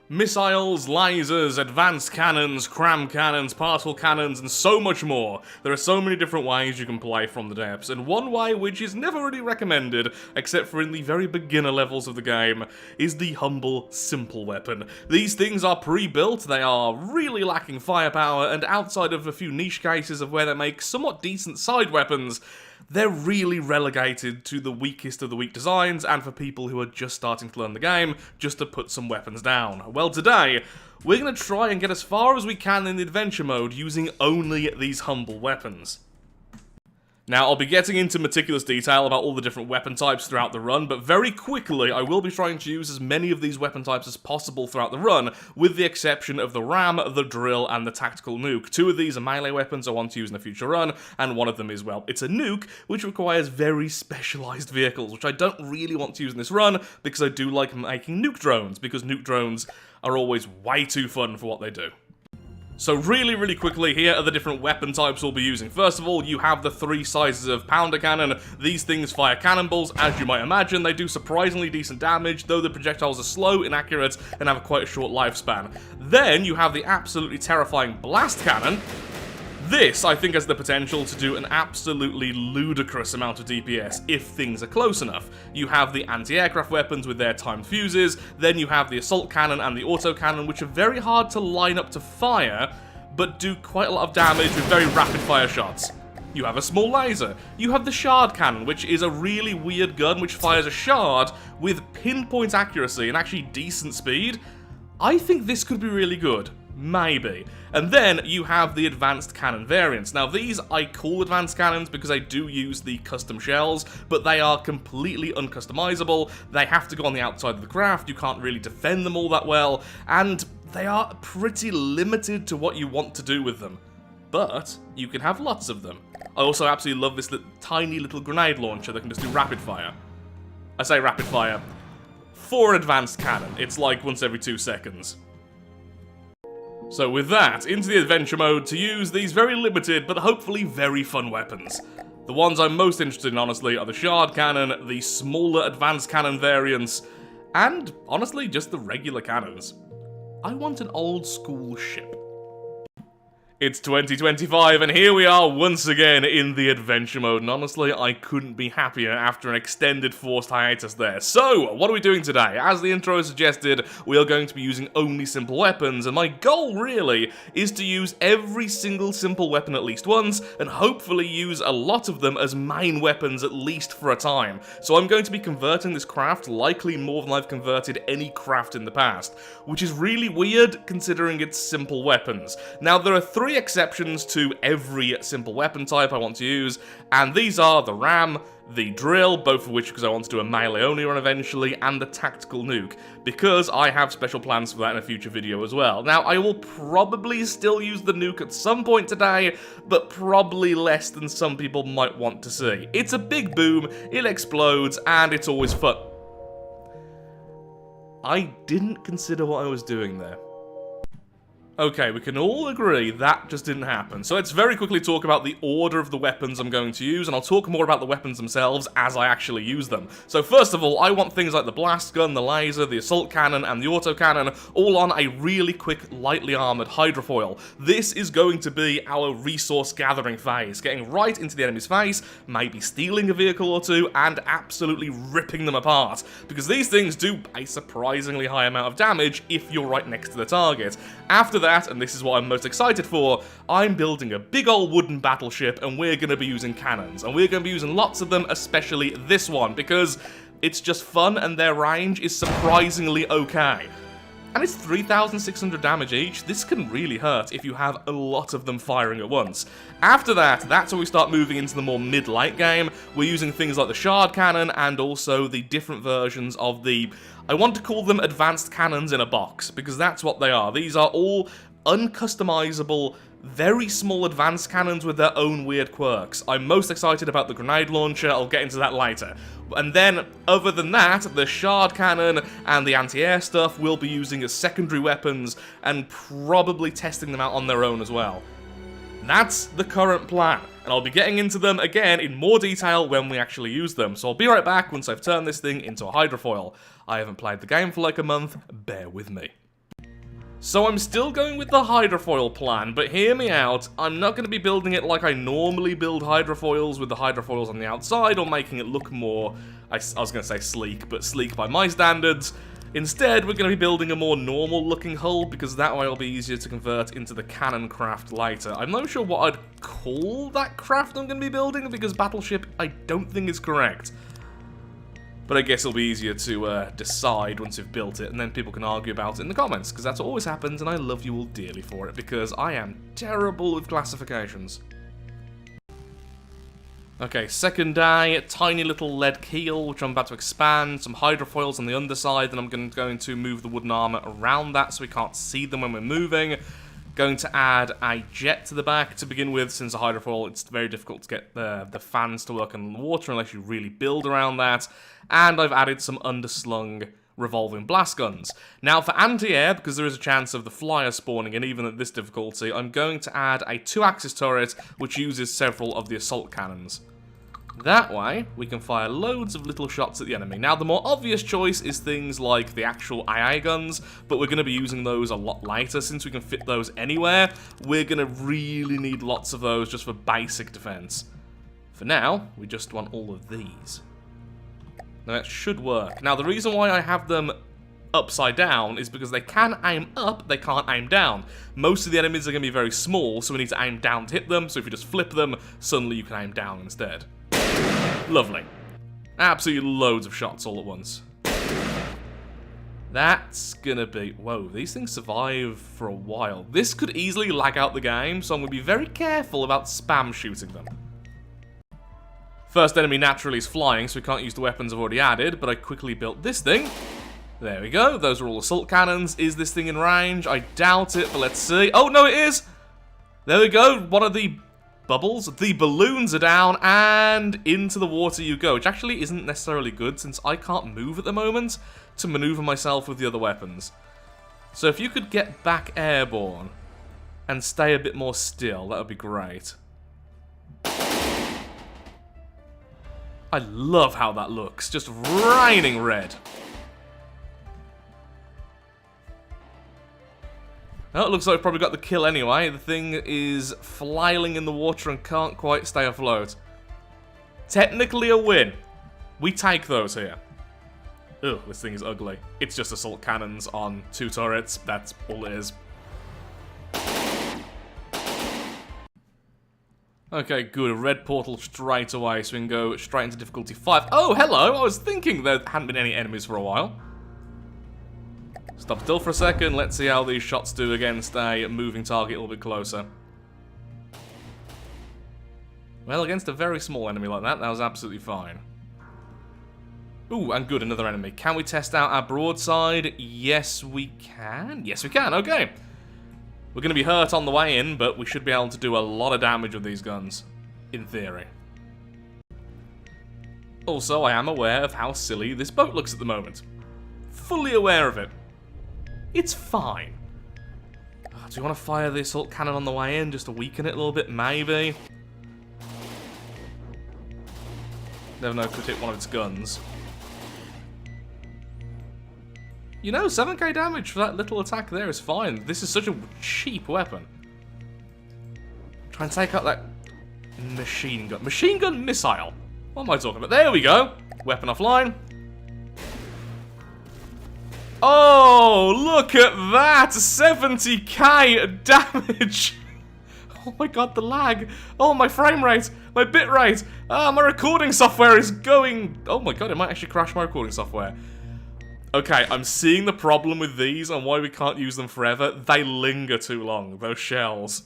Missiles, lasers, advanced cannons, cram cannons, particle cannons, and so much more. There are so many different ways you can play from the depths, and one way which is never really recommended, except for in the very beginner levels of the game, is the humble, simple weapon. These things are pre-built, they are really lacking firepower, and outside of a few niche cases of where they make somewhat decent side weapons, they're really relegated to the weakest of the weak designs, and for people who are just starting to learn the game, just to put some weapons down. Well, today, we're going to try and get as far as we can in the adventure mode using only these humble weapons. Now, I'll be getting into meticulous detail about all the different weapon types throughout the run, but very quickly, I will be trying to use as many of these weapon types as possible throughout the run, with the exception of the ram, the drill, and the tactical nuke. Two of these are melee weapons I want to use in a future run, and one of them is, well, it's a nuke, which requires very specialized vehicles, which I don't really want to use in this run, because I do like making nuke drones, because nuke drones are always way too fun for what they do. So really quickly, here are the different weapon types we'll be using. First of all, you have the three sizes of powder cannon. These things fire cannonballs, as you might imagine. They do surprisingly decent damage, though the projectiles are slow, inaccurate, and have quite a short lifespan. Then you have the absolutely terrifying blast cannon. This, I think, has the potential to do an absolutely ludicrous amount of DPS if things are close enough. You have the anti-aircraft weapons with their timed fuses, then you have the assault cannon and the auto cannon, which are very hard to line up to fire, but do quite a lot of damage with very rapid fire shots. You have a small laser. You have the shard cannon, which is a really weird gun which fires a shard with pinpoint accuracy and actually decent speed. I think this could be really good. Maybe. And then you have the advanced cannon variants. Now these I call advanced cannons because I do use the custom shells, but they are completely uncustomizable. They have to go on the outside of the craft, you can't really defend them all that well, and they are pretty limited to what you want to do with them. But you can have lots of them. I also absolutely love this tiny little grenade launcher that can just do rapid fire. I say rapid fire. For an advanced cannon, it's like once every 2 seconds. So with that, into the adventure mode to use these very limited but hopefully very fun weapons. The ones I'm most interested in, honestly, are the shard cannon, the smaller advanced cannon variants, and, honestly, just the regular cannons. I want an old school ship. It's 2025, and here we are once again in the adventure mode, and honestly, I couldn't be happier after an extended forced hiatus there. So, what are we doing today? As the intro suggested, we are going to be using only simple weapons, and my goal, really, is to use every single simple weapon at least once, and hopefully use a lot of them as main weapons at least for a time. So I'm going to be converting this craft likely more than I've converted any craft in the past, which is really weird considering it's simple weapons. Now, there are three exceptions to every simple weapon type I want to use, and these are the ram, the drill, both of which because I want to do a melee only run eventually, and the tactical nuke, because I have special plans for that in a future video as well. Now, I will probably still use the nuke at some point today, but probably less than some people might want to see. It's a big boom, it explodes, and it's always fun. I didn't consider what I was doing there. Okay, we can all agree that just didn't happen. So let's very quickly talk about the order of the weapons I'm going to use, and I'll talk more about the weapons themselves as I actually use them. So first of all, I want things like the blast gun, the laser, the assault cannon, and the auto cannon all on a really quick, lightly armored hydrofoil. This is going to be our resource gathering phase, getting right into the enemy's face, maybe stealing a vehicle or two, and absolutely ripping them apart. Because these things do a surprisingly high amount of damage if you're right next to the target. After that, and this is what I'm most excited for, I'm building a big old wooden battleship, and we're going to be using cannons. And we're going to be using lots of them, especially this one, because it's just fun and their range is surprisingly okay. And it's 3,600 damage each. This can really hurt if you have a lot of them firing at once. After that, that's when we start moving into the more mid-late game. We're using things like the shard cannon and also the different versions of the, I want to call them advanced cannons in a box, because that's what they are. These are all uncustomizable, very small advanced cannons with their own weird quirks. I'm most excited about the grenade launcher, I'll get into that later. And then, other than that, the shard cannon and the anti-air stuff we'll be using as secondary weapons, and probably testing them out on their own as well. That's the current plan, and I'll be getting into them again in more detail when we actually use them, so I'll be right back once I've turned this thing into a hydrofoil. I haven't played the game for like a month, bear with me. So I'm still going with the Hydrofoil plan, but hear me out, I'm not going to be building it like I normally build Hydrofoils, with the Hydrofoils on the outside, or making it look more, I was going to say sleek, but sleek by my standards. Instead, we're going to be building a more normal looking hull, because that way it'll be easier to convert into the cannon craft later. I'm not sure what I'd call that craft I'm going to be building, because Battleship I don't think is correct. But I guess it'll be easier to decide once you've built it, and then people can argue about it in the comments, because that's what always happens, and I love you all dearly for it, because I am terrible with classifications. Okay, second day, tiny little lead keel, which I'm about to expand, some hydrofoils on the underside, and I'm going to move the wooden armor around that so we can't see them when we're moving. Going to add a jet to the back to begin with. Since a hydrofoil, it's very difficult to get the fans to work in the water unless you really build around that. And I've added some underslung revolving blast guns. Now for anti-air, because there is a chance of the flyer spawning in even at this difficulty, I'm going to add a 2-axis turret which uses several of the assault cannons. That way, we can fire loads of little shots at the enemy. Now, the more obvious choice is things like the actual AA guns, but we're going to be using those a lot later. Since we can fit those anywhere, we're going to really need lots of those just for basic defense. For now, we just want all of these. Now, that should work. Now, the reason why I have them upside down is because they can aim up, they can't aim down. Most of the enemies are going to be very small, so we need to aim down to hit them, so if you just flip them, suddenly you can aim down instead. Lovely. Absolutely loads of shots all at once. That's gonna be... Whoa, these things survive for a while. This could easily lag out the game, so I'm gonna be very careful about spam shooting them. First enemy naturally is flying, so we can't use the weapons I've already added, but I quickly built this thing. There we go, those are all assault cannons. Is this thing in range? I doubt it, but let's see. Oh, no, it is! There we go, one of the... bubbles. The balloons are down, and into the water you go, which actually isn't necessarily good since I can't move at the moment to maneuver myself with the other weapons. So if you could get back airborne and stay a bit more still, that would be great. I love how that looks, just raining red. Oh, it looks like we've probably got the kill anyway. The thing is flailing in the water and can't quite stay afloat. Technically a win. We take those here. Ugh, this thing is ugly. It's just assault cannons on 2 turrets. That's all it is. Okay, good. A red portal straight away, so we can go straight into difficulty 5. Oh, hello! I was thinking there hadn't been any enemies for a while. Stop still for a second, let's see how these shots do against a moving target a little bit closer. Well, against a very small enemy like that was absolutely fine. Ooh, and good, another enemy. Can we test out our broadside? Yes, we can. Yes, we can, okay. We're going to be hurt on the way in, but we should be able to do a lot of damage with these guns. In theory. Also, I am aware of how silly this boat looks at the moment. Fully aware of it. It's fine. Do you want to fire the assault cannon on the way in just to weaken it a little bit? Maybe. Never know, could hit one of its guns. You know, 7k damage for that little attack there is fine. This is such a cheap weapon. Try and take out that machine gun. Machine gun missile. What am I talking about? There we go. Weapon offline. Oh, look at that! 70k damage! Oh my god, the lag! Oh, my frame rate! My bit rate! Ah, my recording software is going... Oh my god, it might actually crash my recording software. Okay, I'm seeing the problem with these and why we can't use them forever. They linger too long, those shells.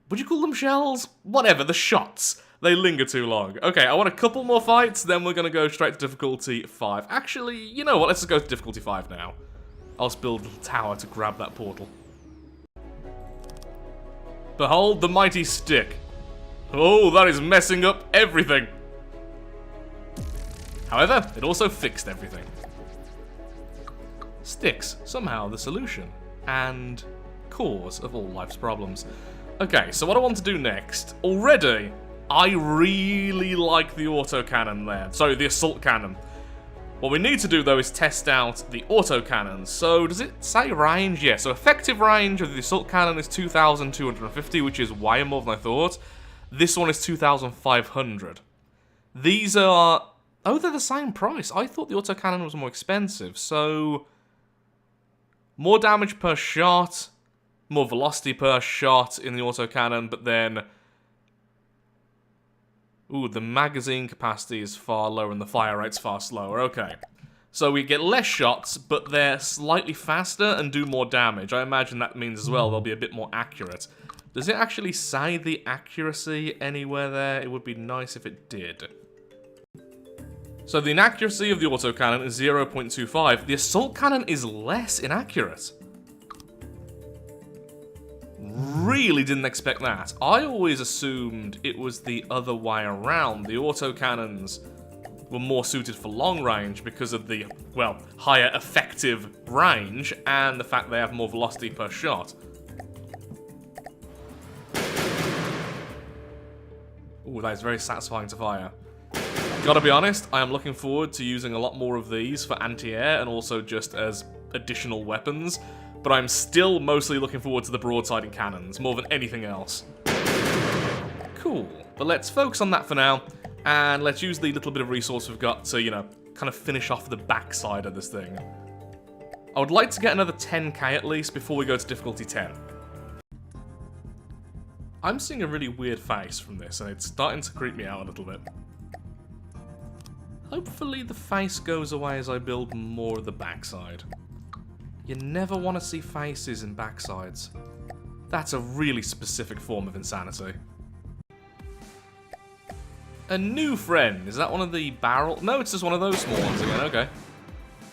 Would you call them shells? Whatever, the shots. They linger too long. Okay, I want a couple more fights, then we're gonna go straight to difficulty 5. Actually, you know what, let's just go to difficulty 5 now. I'll just build a little tower to grab that portal. Behold the mighty stick. Oh, that is messing up everything. However, it also fixed everything. Sticks, somehow the solution. And cause of all life's problems. Okay, so what I want to do next, already, I really like the autocannon there. Sorry, the assault cannon. What we need to do, though, is test out the autocannons. So, does it say range? Yeah, so effective range of the assault cannon is 2,250, which is way more than I thought. This one is 2,500. These are... Oh, they're the same price. I thought the autocannon was more expensive, so... More damage per shot, more velocity per shot in the autocannon, but then... Ooh, the magazine capacity is far lower and the fire rate's far slower. Okay. So we get less shots, but they're slightly faster and do more damage. I imagine that means as well they'll be a bit more accurate. Does it actually say the accuracy anywhere there? It would be nice if it did. So the inaccuracy of the autocannon is 0.25. The assault cannon is less inaccurate. Really didn't expect that. I always assumed it was the other way around. The autocannons were more suited for long range because of the, well, higher effective range and the fact they have more velocity per shot. Ooh, that is very satisfying to fire. Gotta be honest, I am looking forward to using a lot more of these for anti-air and also just as additional weapons. But I'm still mostly looking forward to the broadside cannons, more than anything else. Cool. But let's focus on that for now, and let's use the little bit of resource we've got to, you know, kind of finish off the backside of this thing. I would like to get another 10k at least before we go to difficulty 10. I'm seeing a really weird face from this, and it's starting to creep me out a little bit. Hopefully the face goes away as I build more of the backside. You never want to see faces in backsides. That's a really specific form of insanity. A new friend. Is that one of the barrel? No, it's just one of those small ones again. Okay.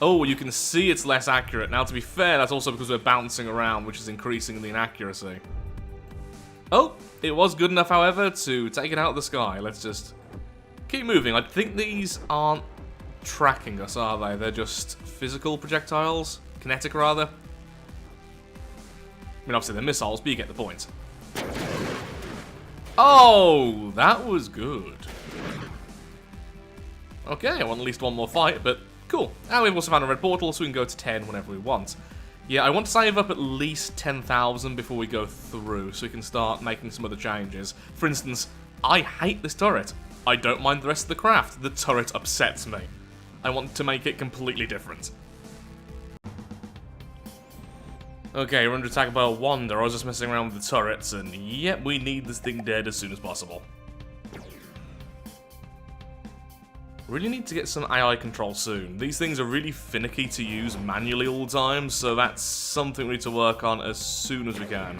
Oh, you can see it's less accurate. Now, to be fair, that's also because we're bouncing around, which is increasing the inaccuracy. Oh, it was good enough, however, to take it out of the sky. Let's just keep moving. I think these aren't tracking us, are they? They're just physical projectiles? Kinetic, rather. I mean, obviously they're missiles, but you get the point. Oh, that was good. Okay, I want at least one more fight, but cool. And we've also found a red portal, so we can go to 10 whenever we want. Yeah, I want to save up at least 10,000 before we go through, so we can start making some other changes. For instance, I hate this turret. I don't mind the rest of the craft. The turret upsets me. I want to make it completely different. Okay, we're under attack by a Wander. I was just messing around with the turrets, and yep, we need this thing dead as soon as possible. Really need to get some AI control soon. These things are really finicky to use manually all the time, so that's something we need to work on as soon as we can.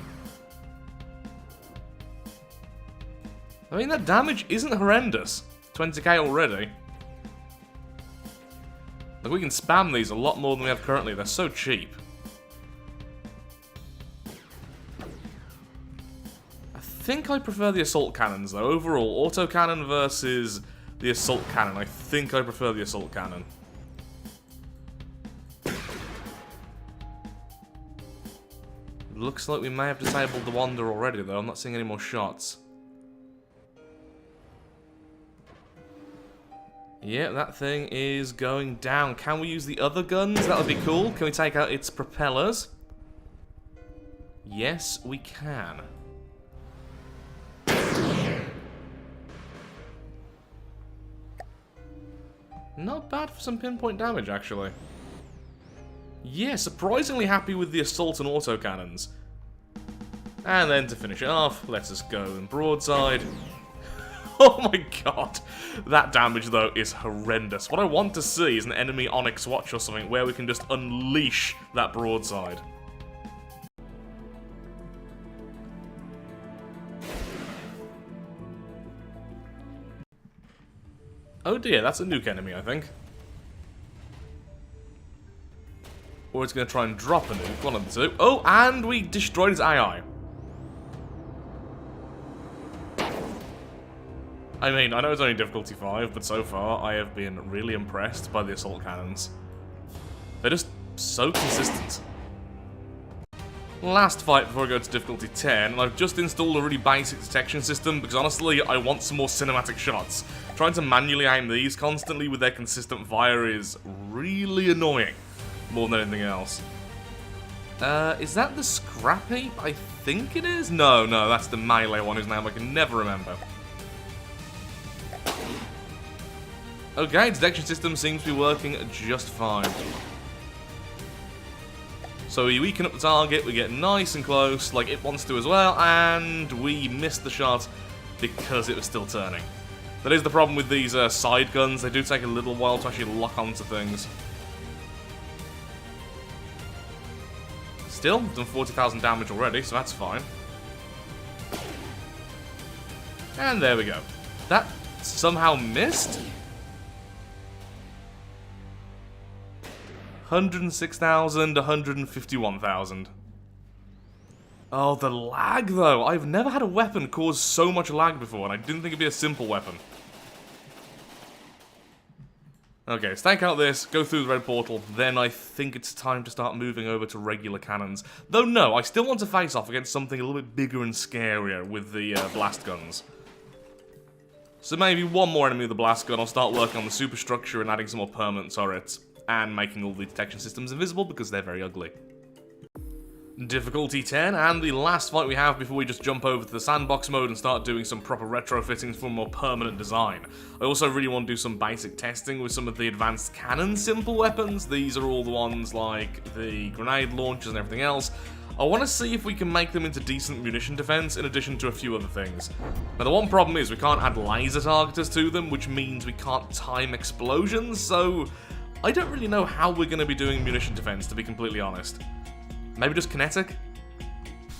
I mean, that damage isn't horrendous. 20k already. Like, we can spam these a lot more than we have currently. They're so cheap. I think I prefer the assault cannons, though. Overall, autocannon versus the assault cannon. I think I prefer the assault cannon. Looks like we may have disabled the Wander already, though. I'm not seeing any more shots. Yeah, that thing is going down. Can we use the other guns? That would be cool. Can we take out its propellers? Yes, we can. Not bad for some pinpoint damage, actually. Yeah, surprisingly happy with the assault and autocannons. And then to finish it off, let us go in broadside. Oh my god. That damage, though, is horrendous. What I want to see is an enemy Onyx Watch or something where we can just unleash that broadside. Oh dear, that's a nuke enemy, I think. Or it's going to try and drop a nuke, one of the two. Oh, and we destroyed his AI. I mean, I know it's only difficulty 5, but so far I have been really impressed by the assault cannons. They're just so consistent. Last fight before I go to difficulty 10, and I've just installed a really basic detection system because honestly, I want some more cinematic shots. Trying to manually aim these constantly with their consistent fire is really annoying, more than anything else. Is that the scrap heap? I think it is? No, that's the melee one whose name I can never remember. Okay, detection system seems to be working just fine. So we weaken up the target, we get nice and close, like it wants to as well, and we missed the shot because it was still turning. That is the problem with these side guns, they do take a little while to actually lock onto things. Still, done 40,000 damage already, so that's fine. And there we go. That somehow missed? 106,000, 151,000. Oh, the lag though. I've never had a weapon cause so much lag before, and I didn't think it'd be a simple weapon. Okay, let's take out this, go through the red portal, then I think it's time to start moving over to regular cannons. Though no, I still want to face off against something a little bit bigger and scarier with the blast guns. So maybe one more enemy with the blast gun, I'll start working on the superstructure and adding some more permanent turrets. And making all the detection systems invisible because they're very ugly. Difficulty 10, and the last fight we have before we just jump over to the sandbox mode and start doing some proper retrofittings for a more permanent design. I also really want to do some basic testing with some of the advanced cannon simple weapons. These are all the ones like the grenade launchers and everything else. I want to see if we can make them into decent munition defense in addition to a few other things. Now the one problem is we can't add laser targeters to them, which means we can't time explosions, so I don't really know how we're going to be doing munition defense, to be completely honest. Maybe just kinetic?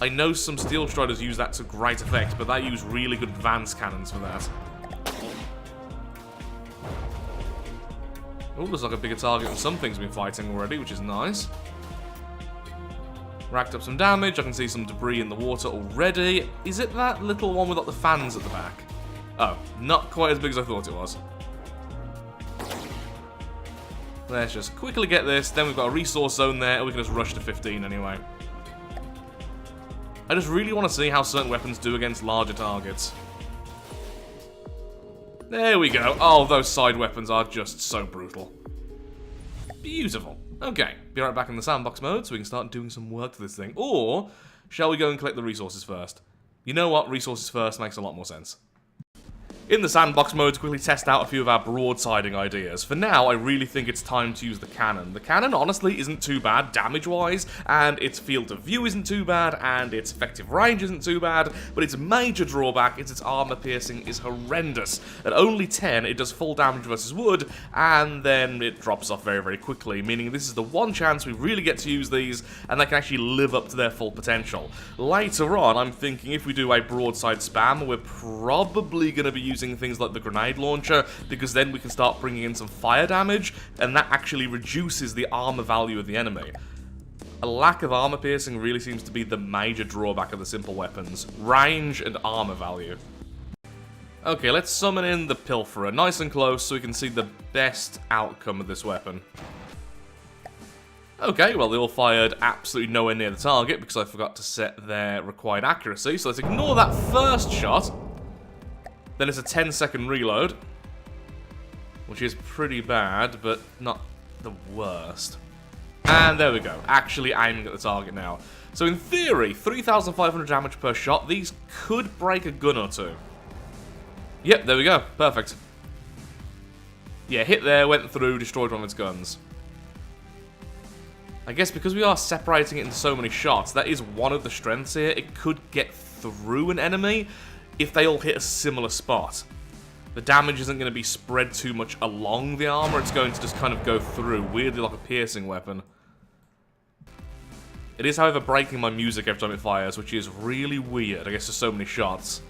I know some Steel Striders use that to great effect, but they use really good advanced cannons for that. Oh, looks like a bigger target than some things we've been fighting already, which is nice. Racked up some damage, I can see some debris in the water already. Is it that little one with like the fans at the back? Oh, not quite as big as I thought it was. Let's just quickly get this, then we've got a resource zone there, and we can just rush to 15 anyway. I just really want to see how certain weapons do against larger targets. There we go. Oh, those side weapons are just so brutal. Beautiful. Okay, be right back in the sandbox mode so we can start doing some work to this thing. Or, shall we go and collect the resources first? You know what? Resources first makes a lot more sense. In the sandbox mode to quickly test out a few of our broadsiding ideas. For now, I really think it's time to use the cannon. The cannon, honestly, isn't too bad damage-wise, and its field of view isn't too bad, and its effective range isn't too bad, but its major drawback is its armor piercing is horrendous. At only 10, it does full damage versus wood, and then it drops off very, very quickly, meaning this is the one chance we really get to use these, and they can actually live up to their full potential. Later on, I'm thinking if we do a broadside spam, we're probably going to be using things like the grenade launcher, because then we can start bringing in some fire damage, and that actually reduces the armor value of the enemy. A lack of armor piercing really seems to be the major drawback of the simple weapons. Range and armor value. Okay, let's summon in the Pilferer, nice and close so we can see the best outcome of this weapon. Okay, well they all fired absolutely nowhere near the target because I forgot to set their required accuracy, so let's ignore that first shot. Then it's a 10-second reload, which is pretty bad, but not the worst. And there we go, actually aiming at the target now. So in theory, 3,500 damage per shot, these could break a gun or two. Yep, there we go, perfect. Yeah, hit there, went through, destroyed one of its guns. I guess because we are separating it into so many shots, that is one of the strengths here. It could get through an enemy if they all hit a similar spot. The damage isn't going to be spread too much along the armor, it's going to just kind of go through, weirdly like a piercing weapon. It is, however, breaking my music every time it fires, which is really weird, I guess there's so many shots.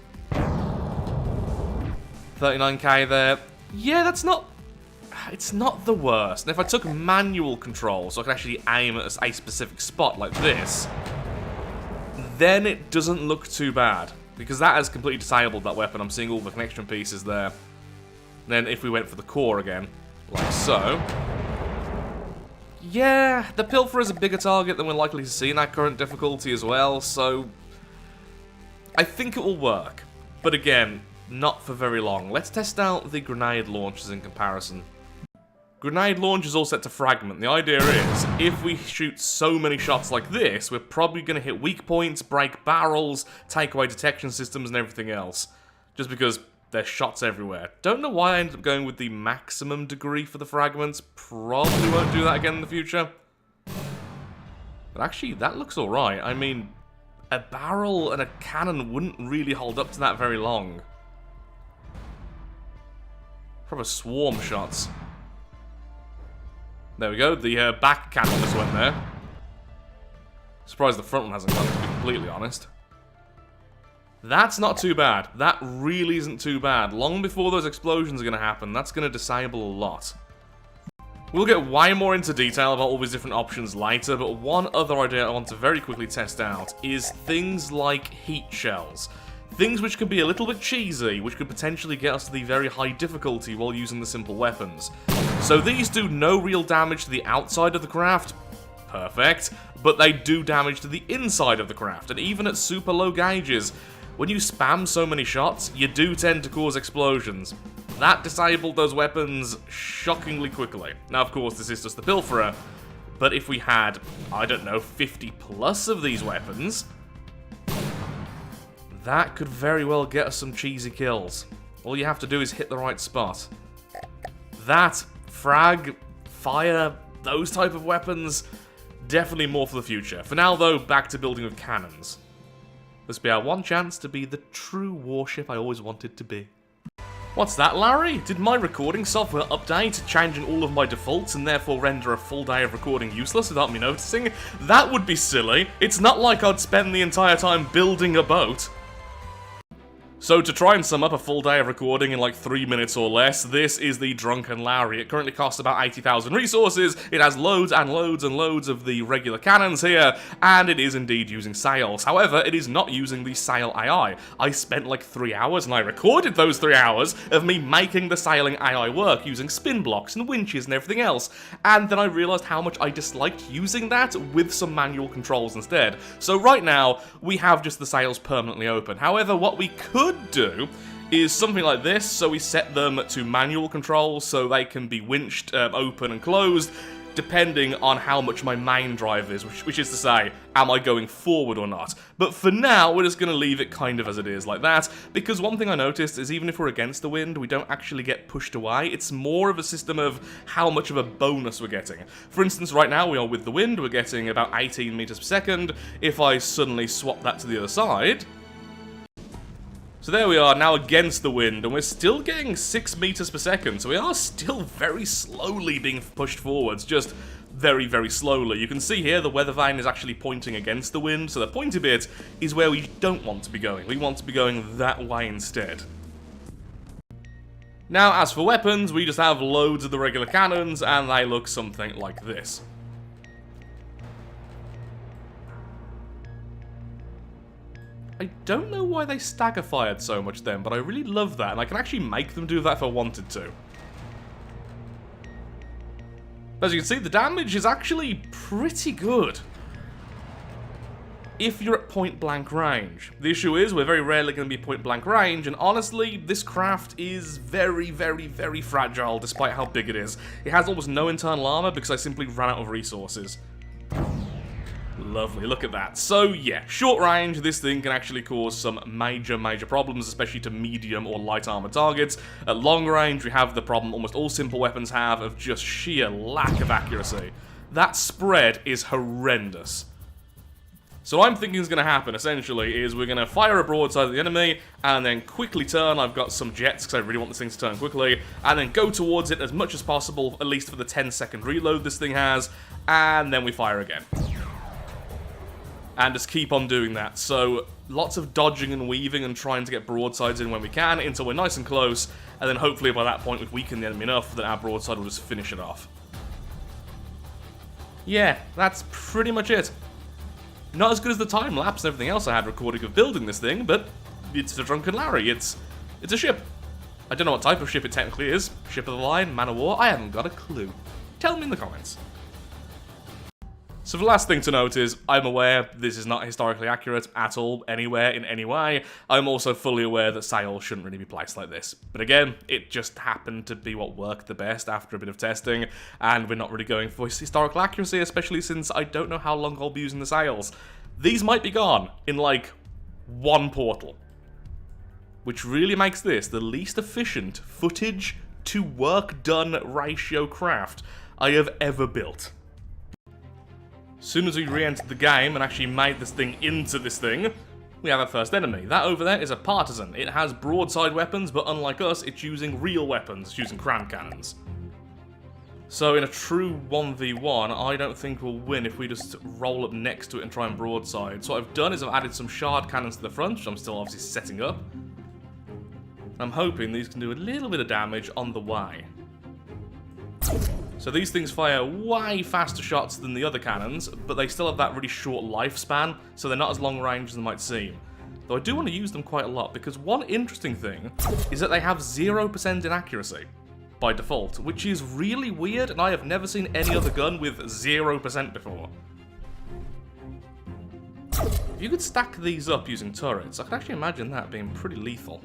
39k there. Yeah, that's not... It's not the worst. And if I took manual control, so I can actually aim at a specific spot like this, then it doesn't look too bad. Because that has completely disabled that weapon. I'm seeing all the connection pieces there. Then if we went for the core again, like so. Yeah, the Pilferer is a bigger target than we're likely to see in our current difficulty as well, so I think it will work. But again, not for very long. Let's test out the grenade launchers in comparison. Grenade launch is all set to fragment. The idea is, if we shoot so many shots like this, we're probably going to hit weak points, break barrels, take away detection systems and everything else. Just because there's shots everywhere. Don't know why I ended up going with the maximum degree for the fragments. Probably won't do that again in the future. But actually, that looks alright. I mean, a barrel and a cannon wouldn't really hold up to that very long. Proper swarm shots. There we go, the back cannon just went there. Surprised the front one hasn't gone, to be completely honest. That's not too bad. That really isn't too bad. Long before those explosions are going to happen, that's going to disable a lot. We'll get way more into detail about all these different options later, but one other idea I want to very quickly test out is things like heat shells. Things which could be a little bit cheesy, which could potentially get us to the very high difficulty while using the simple weapons. So these do no real damage to the outside of the craft, perfect, but they do damage to the inside of the craft, and even at super low gauges, when you spam so many shots, you do tend to cause explosions. That disabled those weapons shockingly quickly. Now of course this is just the Pilferer, but if we had, I don't know, 50 plus of these weapons, that could very well get us some cheesy kills. All you have to do is hit the right spot. That, frag, fire, those type of weapons, definitely more for the future. For now though, back to building with cannons. This will be our one chance to be the true warship I always wanted to be. What's that, Larry? Did my recording software update, changing all of my defaults and therefore render a full day of recording useless without me noticing? That would be silly. It's not like I'd spend the entire time building a boat. So to try and sum up a full day of recording in like 3 minutes or less, this is the Drunken Larry. It currently costs about 80,000 resources, it has loads and loads and loads of the regular cannons here, and it is indeed using sails. However, it is not using the sail AI. I spent like 3 hours, and I recorded those 3 hours of me making the sailing AI work, using spin blocks and winches and everything else, and then I realised how much I disliked using that with some manual controls instead. So right now, we have just the sails permanently open. However, what we could do is something like this, so we set them to manual controls so they can be winched open and closed depending on how much my main drive is, which is to say, am I going forward or not? But for now, we're just going to leave it kind of as it is like that, because one thing I noticed is even if we're against the wind, we don't actually get pushed away. It's more of a system of how much of a bonus we're getting. For instance, right now we are with the wind, we're getting about 18 meters per second. If I suddenly swap that to the other side, so there we are, now against the wind, and we're still getting 6 meters per second, so we are still very slowly being pushed forwards, just very, very slowly. You can see here the weather vane is actually pointing against the wind, so the pointy bit is where we don't want to be going. We want to be going that way instead. Now, as for weapons, we just have loads of the regular cannons, and they look something like this. I don't know why they stagger fired so much then, but I really love that, and I can actually make them do that if I wanted to. As you can see, the damage is actually pretty good if you're at point-blank range. The issue is, we're very rarely going to be point-blank range, and honestly, this craft is very, very, very fragile, despite how big it is. It has almost no internal armor because I simply ran out of resources. Lovely, look at that. So yeah, short range, this thing can actually cause some major, major problems, especially to medium or light armor targets. At long range, we have the problem almost all simple weapons have of just sheer lack of accuracy. That spread is horrendous. So what I'm thinking is going to happen, essentially, is we're going to fire a broadside at the enemy, and then quickly turn. I've got some jets, because I really want this thing to turn quickly, and then go towards it as much as possible, at least for the 10-second reload this thing has, and then we fire again. And just keep on doing that. So lots of dodging and weaving and trying to get broadsides in when we can until we're nice and close, and then hopefully by that point we've weakened the enemy enough that our broadside will just finish it off. Yeah, that's pretty much it. Not as good as the time lapse and everything else I had recording of building this thing, but it's the Drunken Larry. It's a ship. I don't know what type of ship it technically is. Ship of the line, man of war, I haven't got a clue. Tell me in the comments. So the last thing to note is, I'm aware this is not historically accurate at all, anywhere, in any way. I'm also fully aware that sails shouldn't really be placed like this. But again, it just happened to be what worked the best after a bit of testing, and we're not really going for historical accuracy, especially since I don't know how long I'll be using the sails. These might be gone in, like, one portal. Which really makes this the least efficient footage to work done ratio craft I have ever built. As soon as we re-entered the game and actually made this thing into this thing, we have our first enemy. That over there is a partisan. It has broadside weapons, but unlike us, it's using real weapons. It's using cram cannons. So in a true 1v1, I don't think we'll win if we just roll up next to it and try and broadside. So what I've done is I've added some shard cannons to the front, which I'm still obviously setting up. I'm hoping these can do a little bit of damage on the way. So these things fire way faster shots than the other cannons, but they still have that really short lifespan, so they're not as long range as they might seem. Though I do want to use them quite a lot, because one interesting thing is that they have 0% inaccuracy by default, which is really weird, and I have never seen any other gun with 0% before. If you could stack these up using turrets, I could actually imagine that being pretty lethal.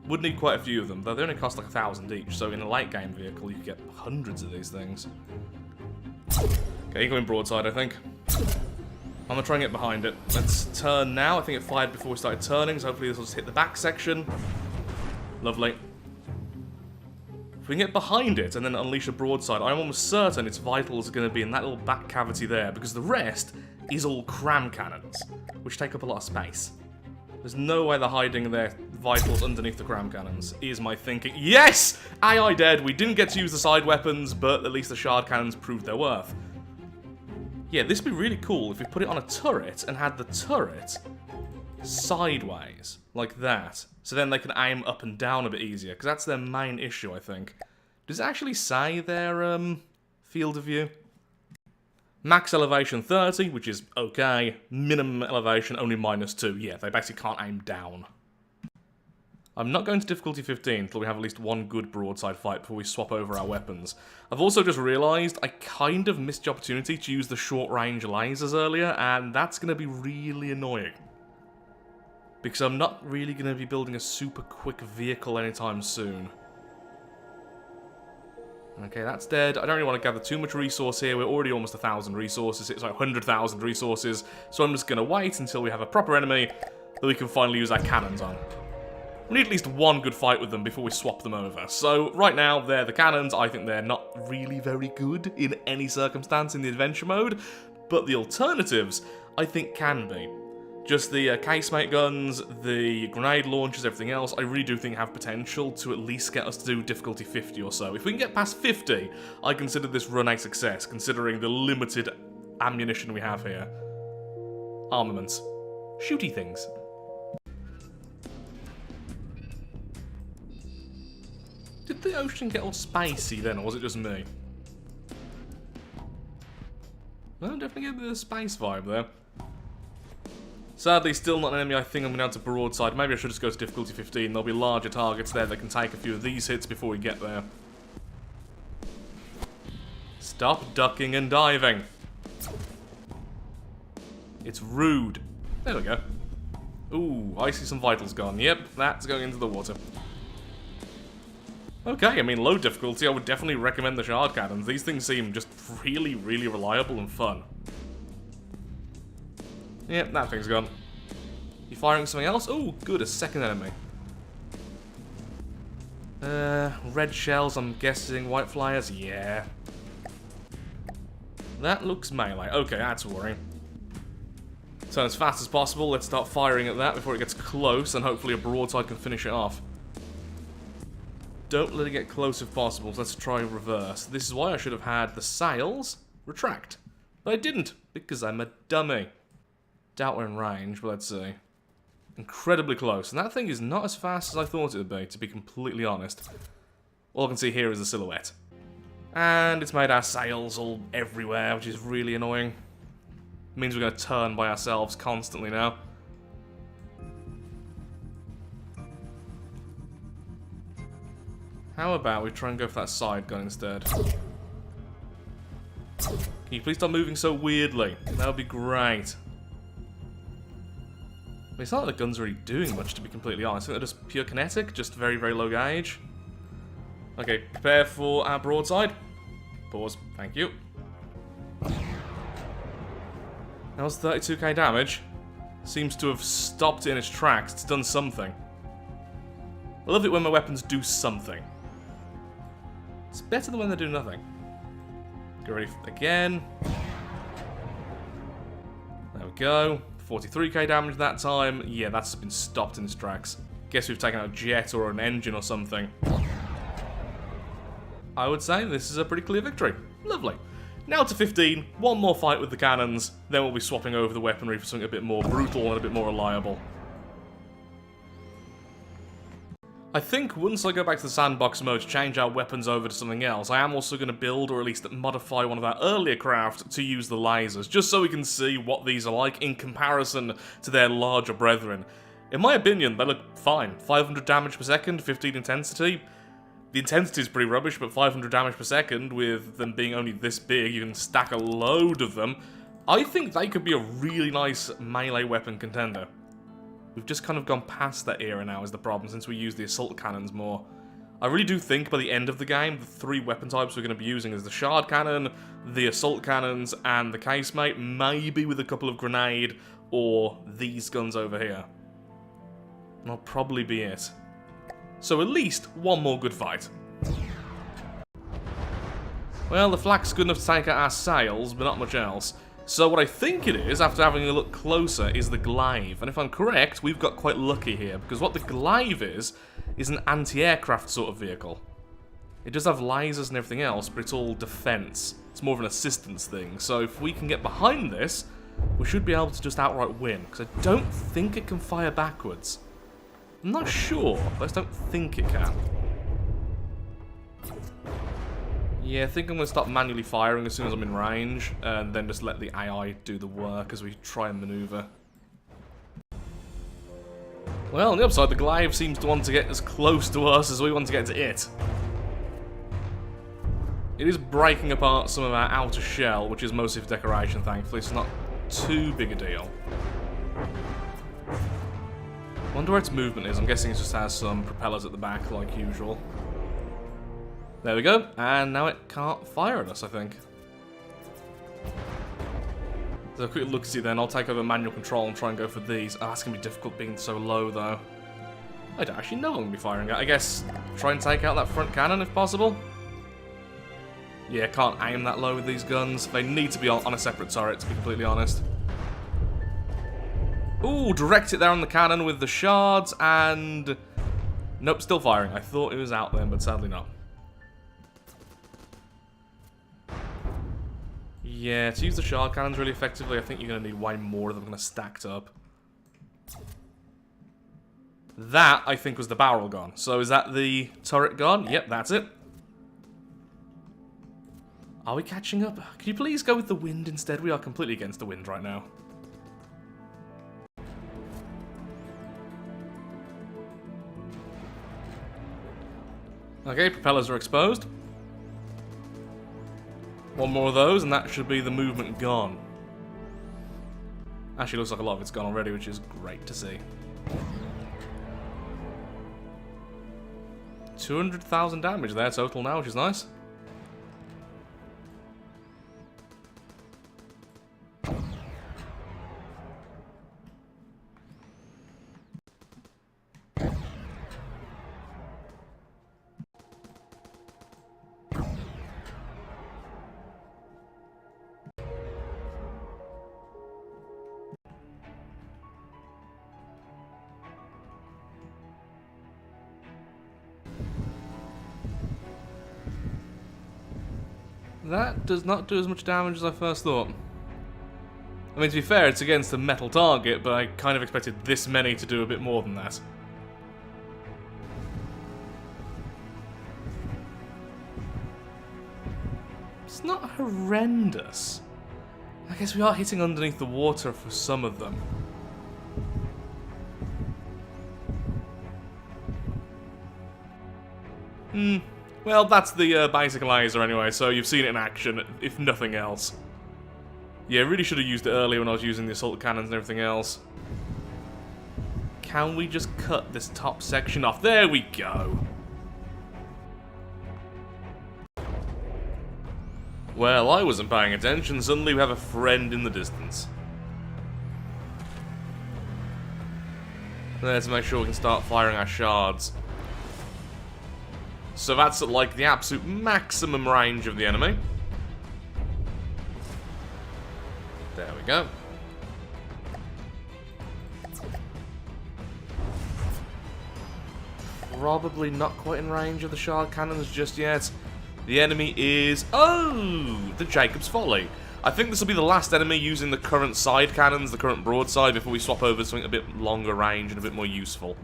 Would need quite a few of them, though they only cost like 1,000 each, so in a late game vehicle you could get hundreds of these things. Okay, you're going broadside, I think. I'm gonna try and get behind it. Let's turn now. I think it fired before we started turning, so hopefully this will just hit the back section. Lovely. If we can get behind it and then unleash a broadside, I'm almost certain its vitals are going to be in that little back cavity there, because the rest is all cram cannons, which take up a lot of space. There's no way they're hiding their vitals underneath the cram cannons, is my thinking. Yes! AI dead. We didn't get to use the side weapons, but at least the shard cannons proved their worth. Yeah, this would be really cool if we put it on a turret and had the turret sideways, like that. So then they can aim up and down a bit easier, because that's their main issue, I think. Does it actually say their field of view? Max elevation 30, which is okay. Minimum elevation only -2. Yeah, they basically can't aim down. I'm not going to difficulty 15 until we have at least one good broadside fight before we swap over our weapons. I've also just realised I kind of missed the opportunity to use the short-range lasers earlier, and that's going to be really annoying. Because I'm not really going to be building a super quick vehicle anytime soon. Okay, that's dead. I don't really want to gather too much resource here. We're already almost 1,000 resources. It's like 100,000 resources. So I'm just going to wait until we have a proper enemy that we can finally use our cannons on. We need at least one good fight with them before we swap them over. So right now, they're the cannons. I think they're not really very good in any circumstance in the adventure mode. But the alternatives, I think, can be. Just the casemate guns, the grenade launchers, everything else, I really do think have potential to at least get us to do difficulty 50 or so. If we can get past 50, I consider this run a success, considering the limited ammunition we have here. Armaments. Shooty things. Did the ocean get all spacey then, or was it just me? Well, definitely get the space vibe there. Sadly, still not an enemy I think I'm going to have to broadside. Maybe I should just go to difficulty 15. There'll be larger targets there that can take a few of these hits before we get there. Stop ducking and diving. It's rude. There we go. Ooh, I see some vitals gone. Yep, that's going into the water. Okay, I mean, low difficulty, I would definitely recommend the shard cannons. These things seem just really, really reliable and fun. Yep, that thing's gone. You firing something else? Oh, good, a second enemy. Red shells, I'm guessing. White flyers? Yeah. That looks melee. Okay, that's worrying. So as fast as possible, let's start firing at that before it gets close, and hopefully a broadside can finish it off. Don't let it get close if possible, so let's try reverse. This is why I should have had the sails retract. But I didn't, because I'm a dummy. Doubt we're in range, but let's see. Incredibly close, and that thing is not as fast as I thought it would be, to be completely honest. All I can see here is the silhouette. And it's made our sails all everywhere, which is really annoying. It means we're going to turn by ourselves constantly now. How about we try and go for that side gun instead? Can you please stop moving so weirdly? That would be great. It's not like the guns are really doing much, to be completely honest. I think they're just pure kinetic, just very, very low gauge. Okay, prepare for our broadside. Pause. Thank you. That was 32k damage. Seems to have stopped in its tracks. It's done something. I love it when my weapons do something. It's better than when they do nothing. Get ready again. There we go. 43k damage that time. Yeah, that's been stopped in its tracks. Guess we've taken out a jet or an engine or something. I would say this is a pretty clear victory. Lovely. Now to 15. One more fight with the cannons. Then we'll be swapping over the weaponry for something a bit more brutal and a bit more reliable. I think once I go back to the sandbox mode to change our weapons over to something else, I am also going to build, or at least modify, one of our earlier craft to use the lasers, just so we can see what these are like in comparison to their larger brethren. In my opinion, they look fine. 500 damage per second, 15 intensity. The intensity is pretty rubbish, but 500 damage per second, with them being only this big, you can stack a load of them. I think they could be a really nice melee weapon contender. We've just kind of gone past that era now is the problem, since we use the assault cannons more. I really do think by the end of the game, the three weapon types we're going to be using is the shard cannon, the assault cannons, and the casemate, maybe with a couple of grenade, or these guns over here. And that'll probably be it. So at least one more good fight. Well, the flak's good enough to take out our sails, but not much else. So what I think it is, after having a look closer, is the glaive. And if I'm correct, we've got quite lucky here, because what the glaive is an anti-aircraft sort of vehicle. It does have lasers and everything else, but it's all defense. It's more of an assistance thing. So if we can get behind this, we should be able to just outright win, because I don't think it can fire backwards. I'm not sure, but I just don't think it can. Yeah, I think I'm going to stop manually firing as soon as I'm in range, and then just let the AI do the work as we try and maneuver. Well, on the upside, the glaive seems to want to get as close to us as we want to get to it. It is breaking apart some of our outer shell, which is mostly for decoration, thankfully, so it's not too big a deal. I wonder where its movement is. I'm guessing it just has some propellers at the back, like usual. There we go, and now it can't fire at us, I think. So a quick look-see then, I'll take over manual control and try and go for these. Oh, that's going to be difficult being so low, though. I don't actually know what I'm going to be firing at. I guess try and take out that front cannon, if possible. Yeah, can't aim that low with these guns. They need to be on a separate turret, to be completely honest. Ooh, direct it there on the cannon with the shards, and... Nope, still firing. I thought it was out then, but sadly not. Yeah, to use the shard cannons really effectively, I think you're going to need way more of them kind of stacked up. That, I think, was the barrel gun. So is that the turret gun? Yep, that's it. Are we catching up? Can you please go with the wind instead? We are completely against the wind right now. Okay, propellers are exposed. One more of those, and that should be the movement gone. Actually, looks like a lot of it's gone already, which is great to see. 200,000 damage there total now, which is nice. That does not do as much damage as I first thought. I mean, to be fair, it's against a metal target, but I kind of expected this many to do a bit more than that. It's not horrendous. I guess we are hitting underneath the water for some of them. Well, that's the basic laser anyway, so you've seen it in action, if nothing else. Yeah, really should have used it earlier when I was using the assault cannons and everything else. Can we just cut this top section off? There we go. Well, I wasn't paying attention. Suddenly we have a friend in the distance. Let's make sure we can start firing our shards. So that's at like the absolute maximum range of the enemy. There we go. Probably not quite in range of the shard cannons just yet. The enemy is... Oh! The Jacob's Folly. I think this will be the last enemy using the current side cannons, the current broadside, before we swap over to something a bit longer range and a bit more useful.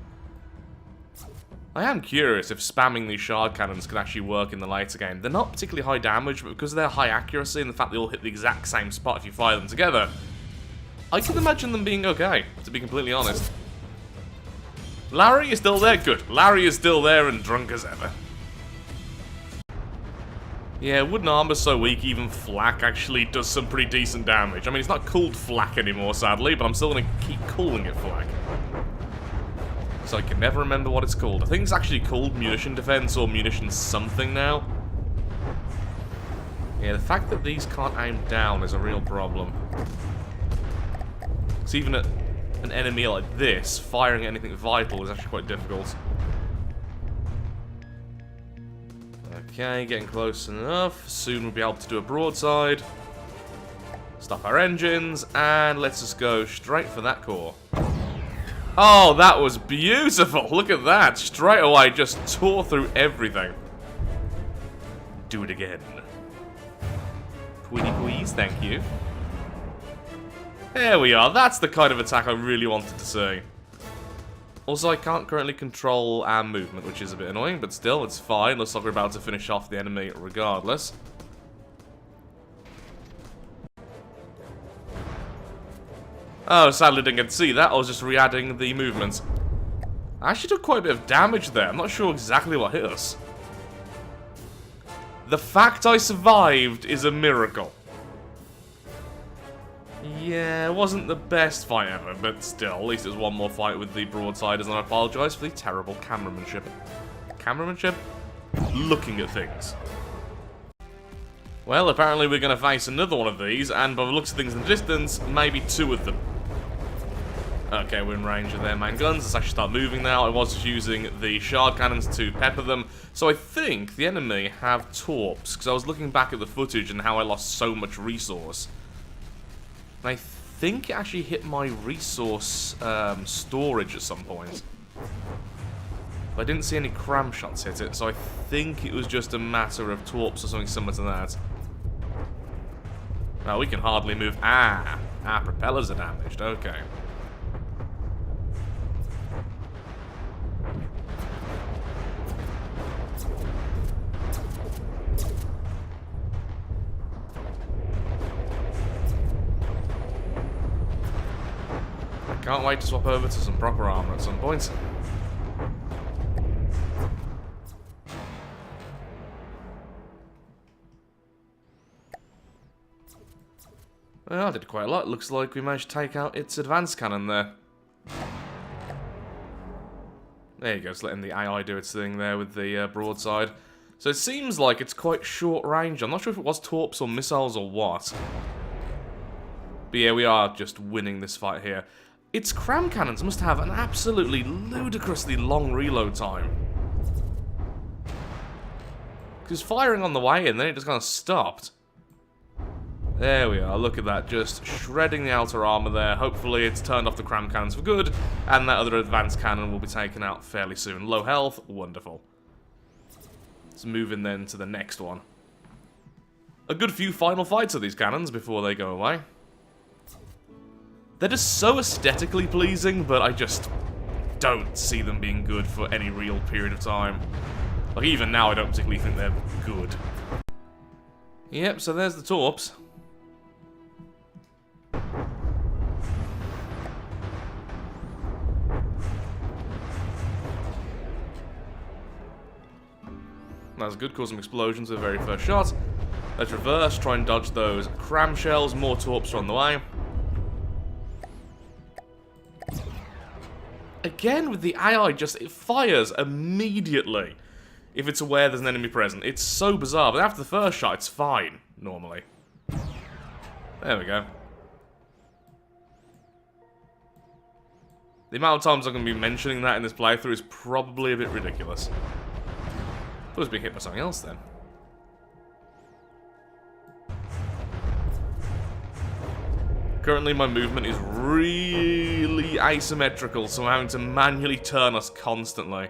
I am curious if spamming these shard cannons can actually work in the later game. They're not particularly high damage, but because of their high accuracy and the fact they all hit the exact same spot if you fire them together, I can imagine them being okay, to be completely honest. Larry is still there? Good. Larry is still there and drunk as ever. Yeah, wooden armor's so weak, even flak actually does some pretty decent damage. I mean, it's not called flak anymore, sadly, but I'm still going to keep calling it flak. So I can never remember what it's called. I think it's actually called munition defense or munition something now. Yeah, the fact that these can't aim down is a real problem. Because even at an enemy like this, firing anything vital is actually quite difficult. Okay, getting close enough. Soon we'll be able to do a broadside. Stop our engines, and let's just go straight for that core. Oh, that was beautiful! Look at that! Straight away, just tore through everything. Do it again. Pretty please, thank you. There we are, that's the kind of attack I really wanted to see. Also, I can't currently control our movement, which is a bit annoying, but still, it's fine. Looks like we're about to finish off the enemy regardless. Oh, sadly didn't get to see that. I was just re-adding the movement. I actually took quite a bit of damage there. I'm not sure exactly what hit us. The fact I survived is a miracle. Yeah, it wasn't the best fight ever, but still, at least it was one more fight with the broadsiders, and I apologise for the terrible cameramanship. Cameramanship? Looking at things. Well, apparently we're going to face another one of these, and by the looks of things in the distance, maybe two of them. Okay, we're in range of their main guns. Let's actually start moving now. I was just using the shard cannons to pepper them. So I think the enemy have torps, because I was looking back at the footage and how I lost so much resource. And I think it actually hit my resource storage at some point. But I didn't see any cram shots hit it, so I think it was just a matter of torps or something similar to that. Well, we can hardly move. Ah, our propellers are damaged. Okay. I can't wait to swap over to some proper armor at some point. Well, I did quite a lot. Looks like we managed to take out its advanced cannon there. There you go, it's letting the AI do its thing there with the broadside. So it seems like it's quite short range. I'm not sure if it was torps or missiles or what. But yeah, we are just winning this fight here. Its cram cannons must have an absolutely ludicrously long reload time. Because firing on the way in, then it just kind of stopped. There we are, look at that, just shredding the outer armor there. Hopefully it's turned off the cram cannons for good, and that other advanced cannon will be taken out fairly soon. Low health, wonderful. Let's move in then to the next one. A good few final fights of these cannons before they go away. They're just so aesthetically pleasing, but I just don't see them being good for any real period of time. Like, even now I don't particularly think they're good. Yep, so there's the torps. That's good, cause some explosions with the very first shot. Let's reverse, try and dodge those cram shells. More torps are on the way. Again, with the AI, it fires immediately if it's aware there's an enemy present. It's so bizarre, but after the first shot, it's fine, normally. There we go. The amount of times I'm going to be mentioning that in this playthrough is probably a bit ridiculous. I was being hit by something else then. Currently my movement is really asymmetrical, so I'm having to manually turn us constantly.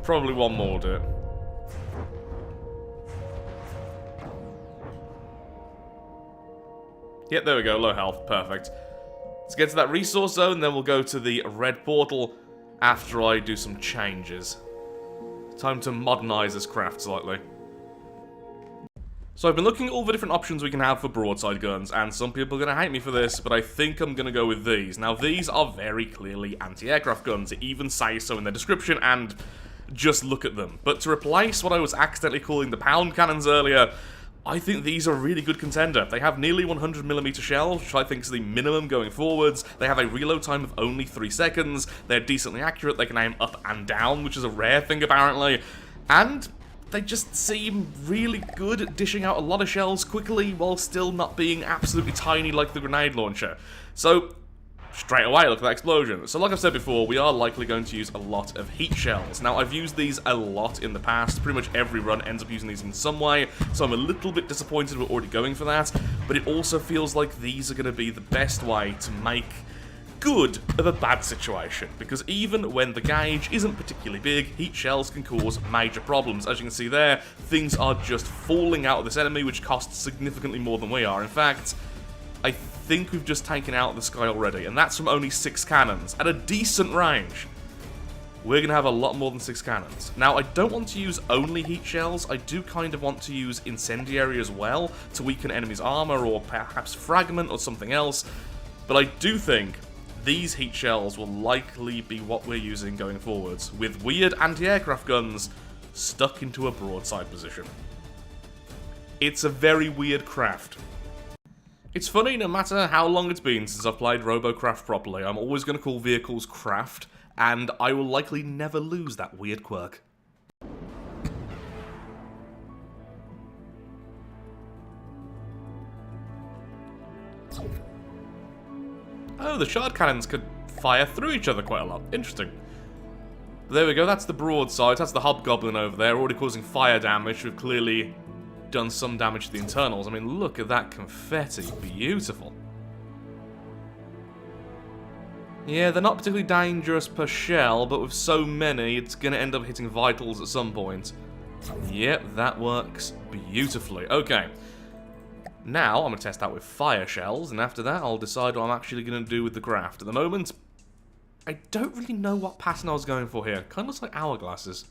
Probably one more will do it. Yep, there we go, low health, perfect. Let's get to that resource zone, then we'll go to the red portal after I do some changes. Time to modernize this craft slightly. So I've been looking at all the different options we can have for broadside guns, and some people are going to hate me for this, but I think I'm going to go with these. Now, these are very clearly anti-aircraft guns. It even says so in their description, and just look at them. But to replace what I was accidentally calling the pound cannons earlier, I think these are a really good contender. They have nearly 100mm shells, which I think is the minimum going forwards. They have a reload time of only 3 seconds. They're decently accurate. They can aim up and down, which is a rare thing apparently. And they just seem really good at dishing out a lot of shells quickly while still not being absolutely tiny like the grenade launcher. So, straight away, look at that explosion. So like I've said before, we are likely going to use a lot of heat shells. Now, I've used these a lot in the past. Pretty much every run ends up using these in some way, so I'm a little bit disappointed we're already going for that, but it also feels like these are going to be the best way to make good of a bad situation, because even when the gauge isn't particularly big, heat shells can cause major problems. As you can see there, things are just falling out of this enemy, which costs significantly more than we are. In fact, I think we've just taken out the sky already, and that's from only 6 cannons, at a decent range. We're going to have a lot more than 6 cannons. Now, I don't want to use only heat shells, I do kind of want to use incendiary as well, to weaken enemies' armor, or perhaps fragment, or something else, but I do think these heat shells will likely be what we're using going forwards, with weird anti-aircraft guns stuck into a broadside position. It's a very weird craft. It's funny, no matter how long it's been since I've played RoboCraft properly, I'm always going to call vehicles craft, and I will likely never lose that weird quirk. Oh, the shard cannons could fire through each other quite a lot. Interesting. There we go, that's the broadside, that's the Hobgoblin over there, already causing fire damage. We've clearly done some damage to the internals. I mean, look at that confetti. Beautiful. Yeah, they're not particularly dangerous per shell, but with so many, it's going to end up hitting vitals at some point. Yep, that works beautifully. Okay. Now, I'm going to test out with fire shells, and after that, I'll decide what I'm actually going to do with the craft. At the moment, I don't really know what pattern I was going for here. Kind of looks like hourglasses.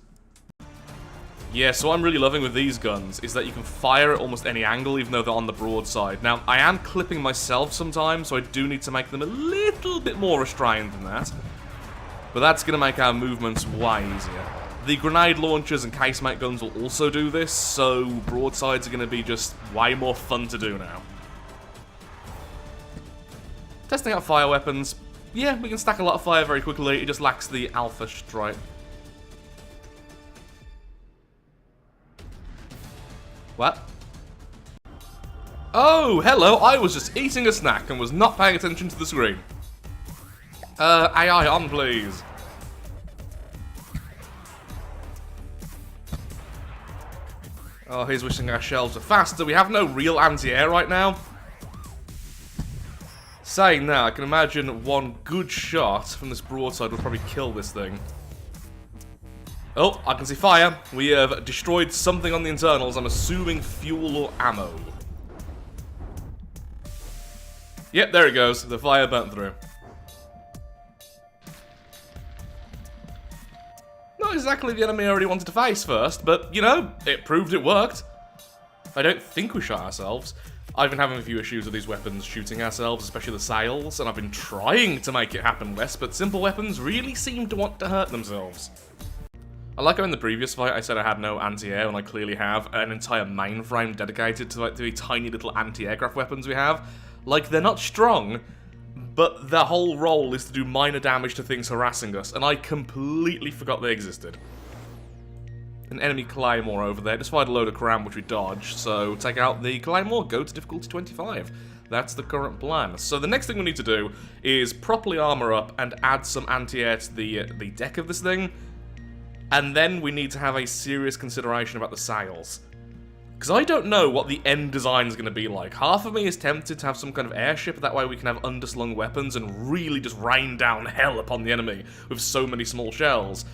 Yeah, so what I'm really loving with these guns is that you can fire at almost any angle, even though they're on the broadside. Now, I am clipping myself sometimes, so I do need to make them a little bit more restrained than that. But that's going to make our movements way easier. The grenade launchers and casemate guns will also do this, so broadsides are going to be just way more fun to do now. Testing out fire weapons. Yeah, we can stack a lot of fire very quickly, it just lacks the alpha strike. What? Oh, hello, I was just eating a snack and was not paying attention to the screen. AI on, please. Oh, he's wishing our shells were faster. We have no real anti-air right now. Saying that, I can imagine one good shot from this broadside would probably kill this thing. Oh, I can see fire. We have destroyed something on the internals. I'm assuming fuel or ammo. Yep, there it goes. The fire burnt through. Not exactly the enemy I already wanted to face first, but, you know, it proved it worked. I don't think we shot ourselves. I've been having a few issues with these weapons shooting ourselves, especially the sails, and I've been trying to make it happen less, but simple weapons really seem to want to hurt themselves. I like how in the previous fight I said I had no anti-air, and I clearly have an entire mainframe dedicated to like the tiny little anti-aircraft weapons we have. Like, they're not strong, but their whole role is to do minor damage to things harassing us, and I completely forgot they existed. An enemy Claymore over there. Just fired a load of cram, which we dodged, so take out the Claymore, go to difficulty 25. That's the current plan. So the next thing we need to do is properly armor up and add some anti-air to the deck of this thing. And then we need to have a serious consideration about the sails. Because I don't know what the end design is going to be like. Half of me is tempted to have some kind of airship, that way we can have underslung weapons and really just rain down hell upon the enemy with so many small shells.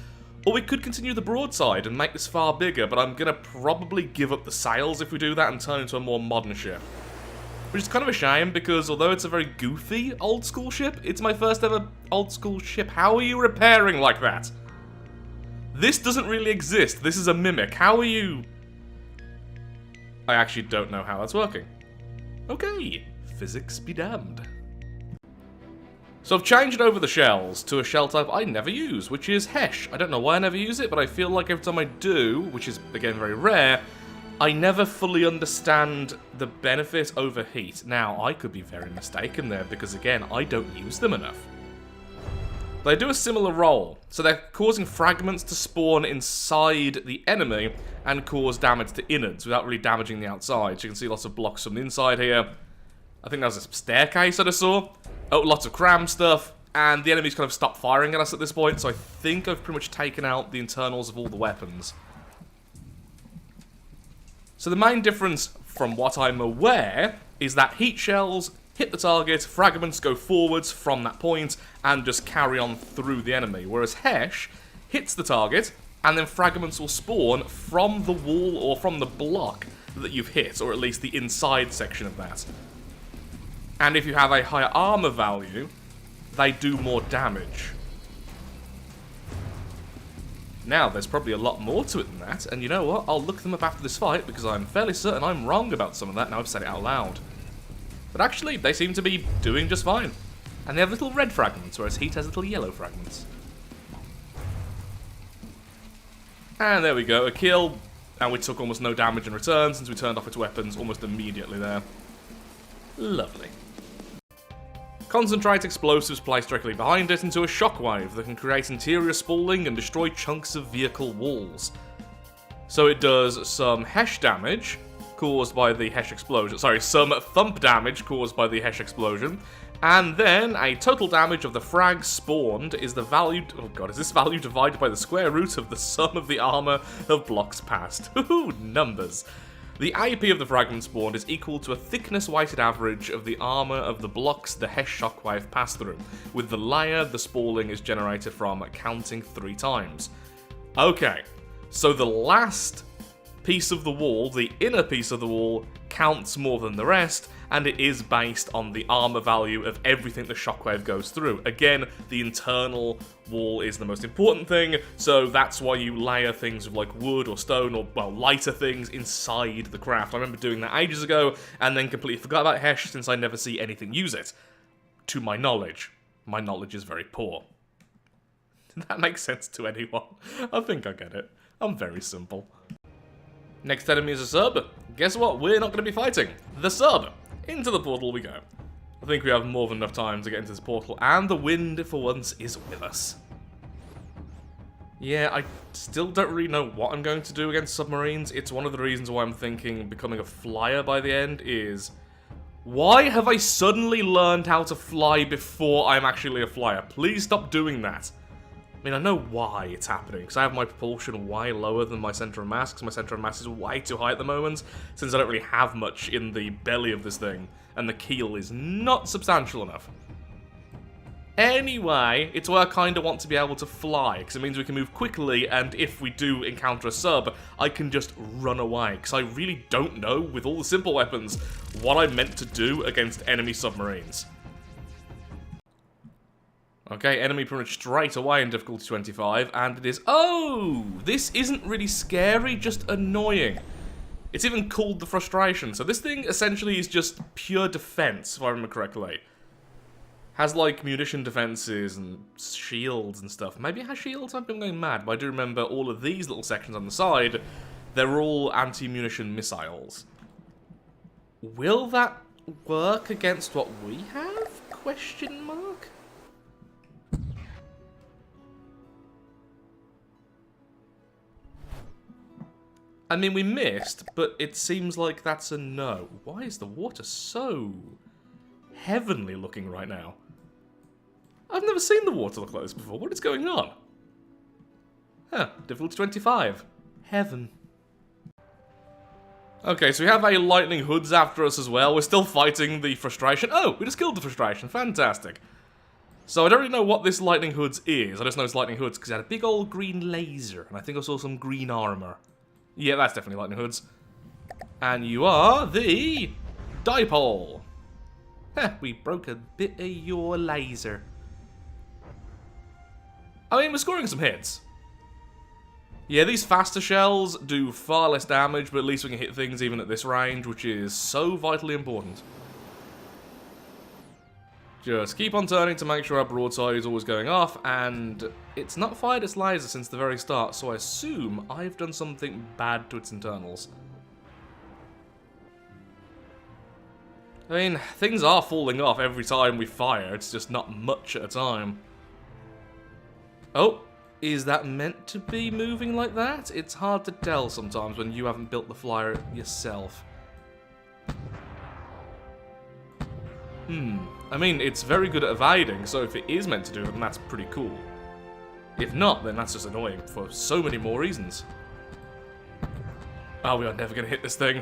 Or we could continue the broadside and make this far bigger, but I'm going to probably give up the sails if we do that and turn into a more modern ship. Which is kind of a shame, because although it's a very goofy old school ship, it's my first ever old school ship. How are you repairing like that? This doesn't really exist. This is a mimic. How are you... I actually don't know how that's working. Okay, physics be damned. So I've changed over the shells to a shell type I never use, which is Hesh. I don't know why I never use it, but I feel like every time I do, which is, again, very rare, I never fully understand the benefit over heat. Now, I could be very mistaken there, because again, I don't use them enough. They do a similar role, so they're causing fragments to spawn inside the enemy and cause damage to innards without really damaging the outside. So you can see lots of blocks from the inside here. I think that was a staircase that I saw. Oh, lots of cram stuff, and the enemy's kind of stopped firing at us at this point, so I think I've pretty much taken out the internals of all the weapons. So the main difference from what I'm aware is that heat shells hit the target, fragments go forwards from that point, and just carry on through the enemy. Whereas Hesh hits the target, and then fragments will spawn from the wall or from the block that you've hit, or at least the inside section of that. And if you have a higher armor value, they do more damage. Now, there's probably a lot more to it than that, and you know what? I'll look them up after this fight, because I'm fairly certain I'm wrong about some of that, now I've said it out loud. But actually, they seem to be doing just fine. And they have little red fragments, whereas Heat has little yellow fragments. And there we go, a kill. And we took almost no damage in return, since we turned off its weapons almost immediately there. Lovely. Concentrate explosives placed directly behind it into a shockwave that can create interior spalling and destroy chunks of vehicle walls. So it does some Hesh damage caused by the Hesh explosion. Sorry, some thump damage caused by the Hesh explosion. And then a total damage of the frag spawned is the value... Oh god, is this value divided by the square root of the sum of the armor of blocks passed? Ooh, numbers. The AP of the fragment spawned is equal to a thickness weighted average of the armor of the blocks the Hesh shockwave passed through, with the layer the spalling is generated from counting 3 times. Okay, so the last piece of the wall, the inner piece of the wall, counts more than the rest, and it is based on the armor value of everything the shockwave goes through. Again, the internal wall is the most important thing, so that's why you layer things with like wood or stone or, well, lighter things inside the craft. I remember doing that ages ago, and then completely forgot about Hesh since I never see anything use it. To my knowledge. My knowledge is very poor. That makes sense to anyone. I think I get it. I'm very simple. Next enemy is a sub. Guess what? We're not going to be fighting. The sub. Into the portal we go. I think we have more than enough time to get into this portal, and the wind, for once, is with us. Yeah, I still don't really know what I'm going to do against submarines. It's one of the reasons why I'm thinking becoming a flyer by the end is... Why have I suddenly learned how to fly before I'm actually a flyer? Please stop doing that. I mean, I know why it's happening, because I have my propulsion way lower than my center of mass, because my center of mass is way too high at the moment, since I don't really have much in the belly of this thing, and the keel is not substantial enough. Anyway, it's where I kind of want to be able to fly, because it means we can move quickly, and if we do encounter a sub, I can just run away, because I really don't know, with all the simple weapons, what I'm meant to do against enemy submarines. Okay, enemy pretty much straight away in difficulty 25, and it is... Oh! This isn't really scary, just annoying. It's even called the frustration, so this thing essentially is just pure defense, if I remember correctly. Has, like, munition defenses and shields and stuff. Maybe it has shields? I've been going mad, but I do remember all of these little sections on the side, they're all anti-munition missiles. Will that work against what we have? Question mark? I mean, we missed, but it seems like that's a no. Why is the water so heavenly looking right now? I've never seen the water look like this before. What is going on? Huh, difficulty 25. Heaven. Okay, so we have a lightning hoods after us as well. We're still fighting the frustration. Oh, we just killed the frustration. Fantastic. So I don't really know what this lightning hoods is. I just know it's lightning hoods because it had a big old green laser. And I think I saw some green armor. Yeah, that's definitely lightning hoods. And you are the dipole. Heh, we broke a bit of your laser. I mean, we're scoring some hits. Yeah, these faster shells do far less damage, but at least we can hit things even at this range, which is so vitally important. Just keep on turning to make sure our broadside is always going off, and it's not fired its laser since the very start, so I assume I've done something bad to its internals. I mean, things are falling off every time we fire, it's just not much at a time. Oh, is that meant to be moving like that? It's hard to tell sometimes when you haven't built the flyer yourself. I mean, it's very good at evading, so if it is meant to do it, then that's pretty cool. If not, then that's just annoying for so many more reasons. Oh, we are never going to hit this thing.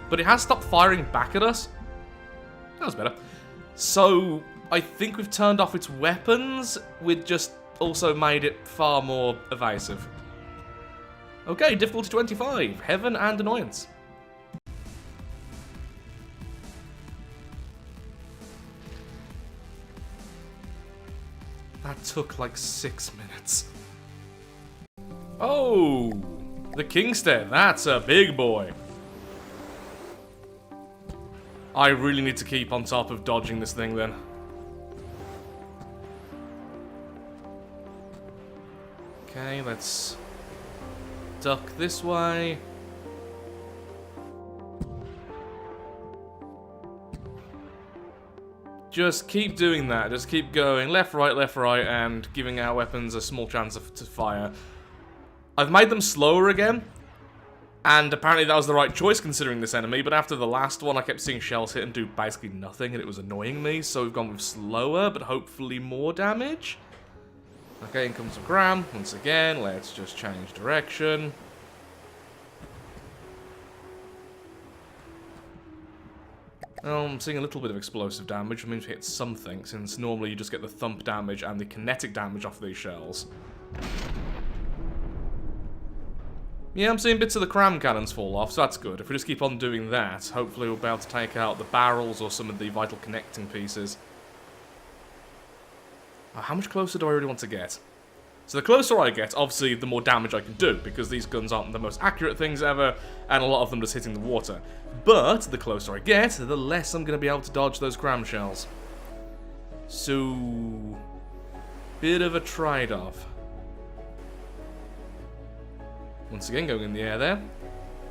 But it has stopped firing back at us. That was better. So I think we've turned off its weapons, we've just also made it far more evasive. Okay, difficulty 25, Heaven and Annoyance. That took like 6 minutes. Oh, the Kingstead, that's a big boy. I really need to keep on top of dodging this thing then. Okay, let's duck this way. Just keep doing that, just keep going left, right, and giving our weapons a small chance to fire. I've made them slower again, and apparently that was the right choice considering this enemy, but after the last one I kept seeing shells hit and do basically nothing, and it was annoying me, so we've gone with slower, but hopefully more damage. Okay, in comes a Gram. Once again, let's just change direction. Oh, I'm seeing a little bit of explosive damage, which means we hit something, since normally you just get the thump damage and the kinetic damage off these shells. Yeah, I'm seeing bits of the cram cannons fall off, so that's good. If we just keep on doing that, hopefully we'll be able to take out the barrels or some of the vital connecting pieces. Oh, how much closer do I really want to get? So the closer I get, obviously, the more damage I can do, because these guns aren't the most accurate things ever, and a lot of them just hitting the water. But the closer I get, the less I'm going to be able to dodge those cram shells. So, bit of a trade-off. Once again, going in the air there.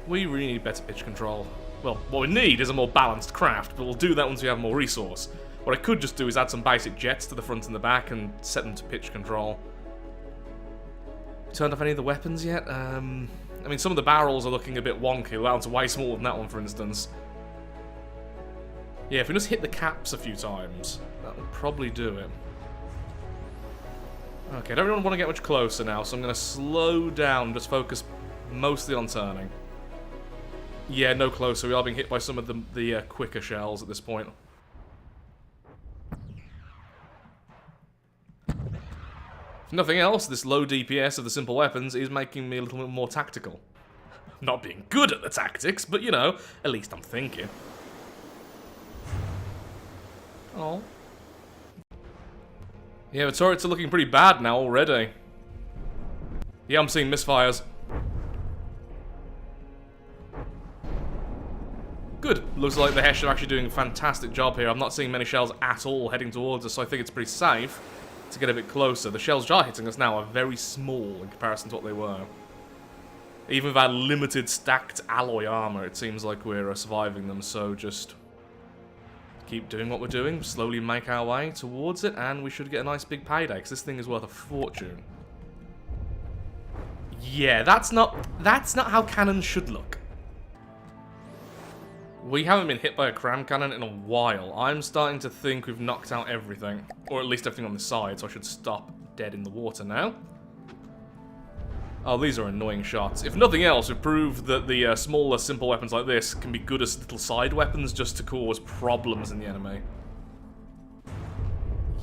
We really need better pitch control. Well, what we need is a more balanced craft, but we'll do that once we have more resource. What I could just do is add some basic jets to the front and the back and set them to pitch control. Turned off any of the weapons yet? I mean, some of the barrels are looking a bit wonky. That one's way smaller than that one, for instance. Yeah, if we just hit the caps a few times, that will probably do it. Okay, I don't really want to get much closer now, so I'm going to slow down, just focus mostly on turning. Yeah, no closer. We are being hit by some of the quicker shells at this point. If nothing else, this low DPS of the simple weapons is making me a little bit more tactical. I'm not being good at the tactics, but you know, at least I'm thinking. Oh. Yeah, the turrets are looking pretty bad now already. Yeah, I'm seeing misfires. Good. Looks like the Hesh are actually doing a fantastic job here. I'm not seeing many shells at all heading towards us, so I think it's pretty safe to get a bit closer. The shells which are hitting us now are very small in comparison to what they were. Even with our limited stacked alloy armor, it seems like we're surviving them, so just keep doing what we're doing, slowly make our way towards it, and we should get a nice big payday, because this thing is worth a fortune. Yeah, that's not how cannons should look. We haven't been hit by a cram cannon in a while. I'm starting to think we've knocked out everything, or at least everything on the side, so I should stop dead in the water now. Oh, these are annoying shots. If nothing else, we've proved that the smaller, simple weapons like this can be good as little side weapons just to cause problems in the enemy.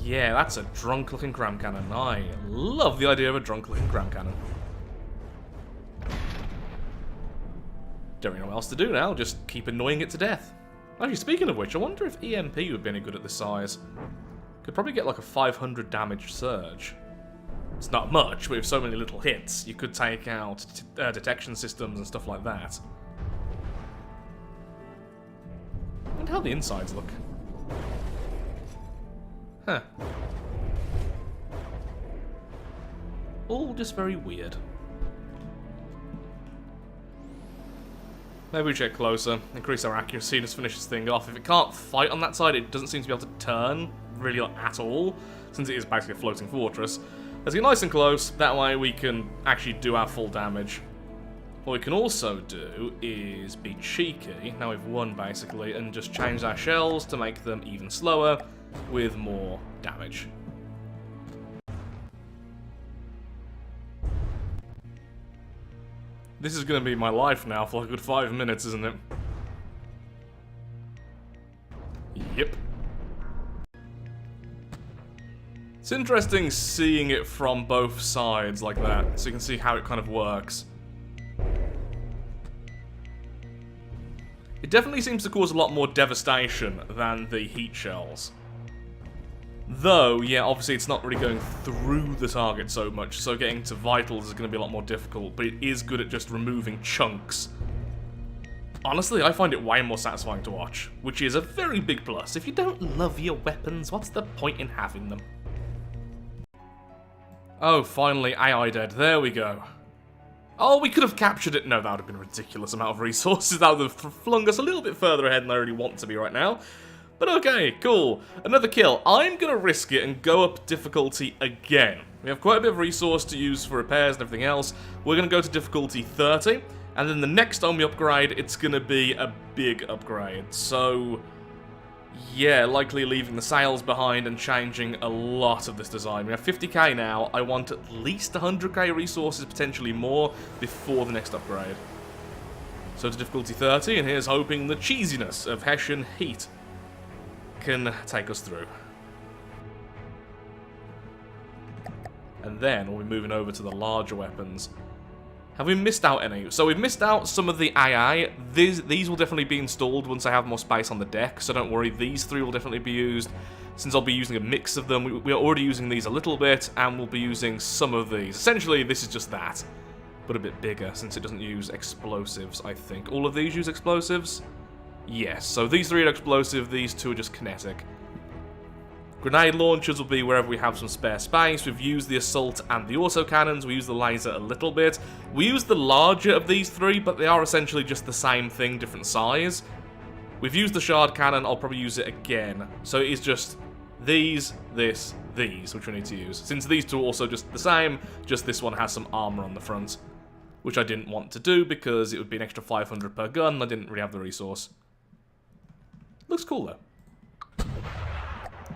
Yeah, that's a drunk-looking cram cannon. I love the idea of a drunk-looking cram cannon. Don't really know what else to do now, just keep annoying it to death. Actually, speaking of which, I wonder if EMP would be any good at this size. Could probably get like a 500 damage surge. It's not much, but with so many little hits, you could take out detection systems and stuff like that. I wonder how the insides look. Huh. All just very weird. Maybe we check closer, increase our accuracy, and just finish this thing off. If it can't fight on that side, it doesn't seem to be able to turn, really, at all, since it is basically a floating fortress. Let's get nice and close, that way we can actually do our full damage. What we can also do is be cheeky, now we've won basically, and just change our shells to make them even slower, with more damage. This is going to be my life now for like a good 5 minutes, isn't it? Yep. It's interesting seeing it from both sides like that, so you can see how it kind of works. It definitely seems to cause a lot more devastation than the heat shells. Though, yeah, obviously it's not really going through the target so much, so getting to vitals is going to be a lot more difficult, but it is good at just removing chunks. Honestly, I find it way more satisfying to watch, which is a very big plus. If you don't love your weapons, what's the point in having them? Oh, finally, AI dead. There we go. Oh, we could have captured it. No, that would have been a ridiculous amount of resources. That would have flung us a little bit further ahead than I really want to be right now. But okay, cool. Another kill. I'm going to risk it and go up difficulty again. We have quite a bit of resource to use for repairs and everything else. We're going to go to difficulty 30. And then the next time we upgrade, it's going to be a big upgrade. So, yeah, likely leaving the sails behind and changing a lot of this design. We have 50k now. I want at least 100k resources, potentially more, before the next upgrade. So to difficulty 30, and here's hoping the cheesiness of Hesh and Heat can take us through. And then we'll be moving over to the larger weapons. Have we missed out any? So we've missed out some of the AI. These will definitely be installed once I have more space on the deck, so don't worry, these three will definitely be used, since I'll be using a mix of them. We're already using these a little bit, and we'll be using some of these. Essentially, this is just that, but a bit bigger, since it doesn't use explosives, I think. All of these use explosives? Yes, so these three are explosive, these two are just kinetic. Grenade launchers will be wherever we have some spare space. We've used the assault and the autocannons. We use the laser a little bit. We use the larger of these three, but they are essentially just the same thing, different size. We've used the shard cannon. I'll probably use it again. So it is just these, this, these, which we need to use. Since these two are also just the same, just this one has some armor on the front, which I didn't want to do because it would be an extra 500 per gun. I didn't really have the resource. Looks cool, though.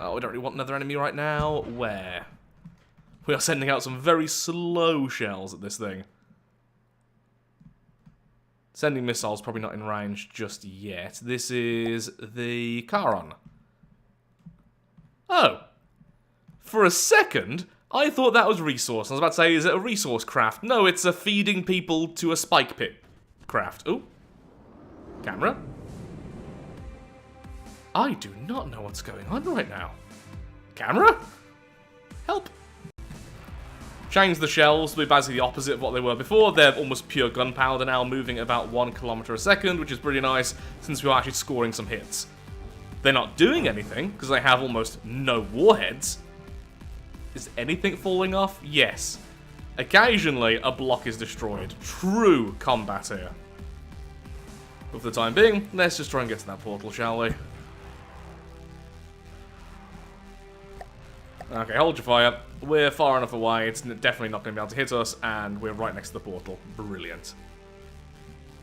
Oh, we don't really want another enemy right now. Where? We are sending out some very slow shells at this thing. Sending missiles, probably not in range just yet. This is the Cordon. Oh. For a second, I thought that was resource. I was about to say, is it a resource craft? No, it's a feeding people to a spike pit craft. Ooh. Camera. I do not know what's going on right now. Camera? Help. changed the shells to be basically the opposite of what they were before. They're almost pure gunpowder now, moving at about 1 kilometer a second, which is pretty nice, since we are actually scoring some hits. They're not doing anything, because they have almost no warheads. Is anything falling off? Yes. Occasionally, a block is destroyed. True combat here. But for the time being, let's just try and get to that portal, shall we? Okay, hold your fire. We're far enough away, it's definitely not going to be able to hit us, and we're right next to the portal. Brilliant.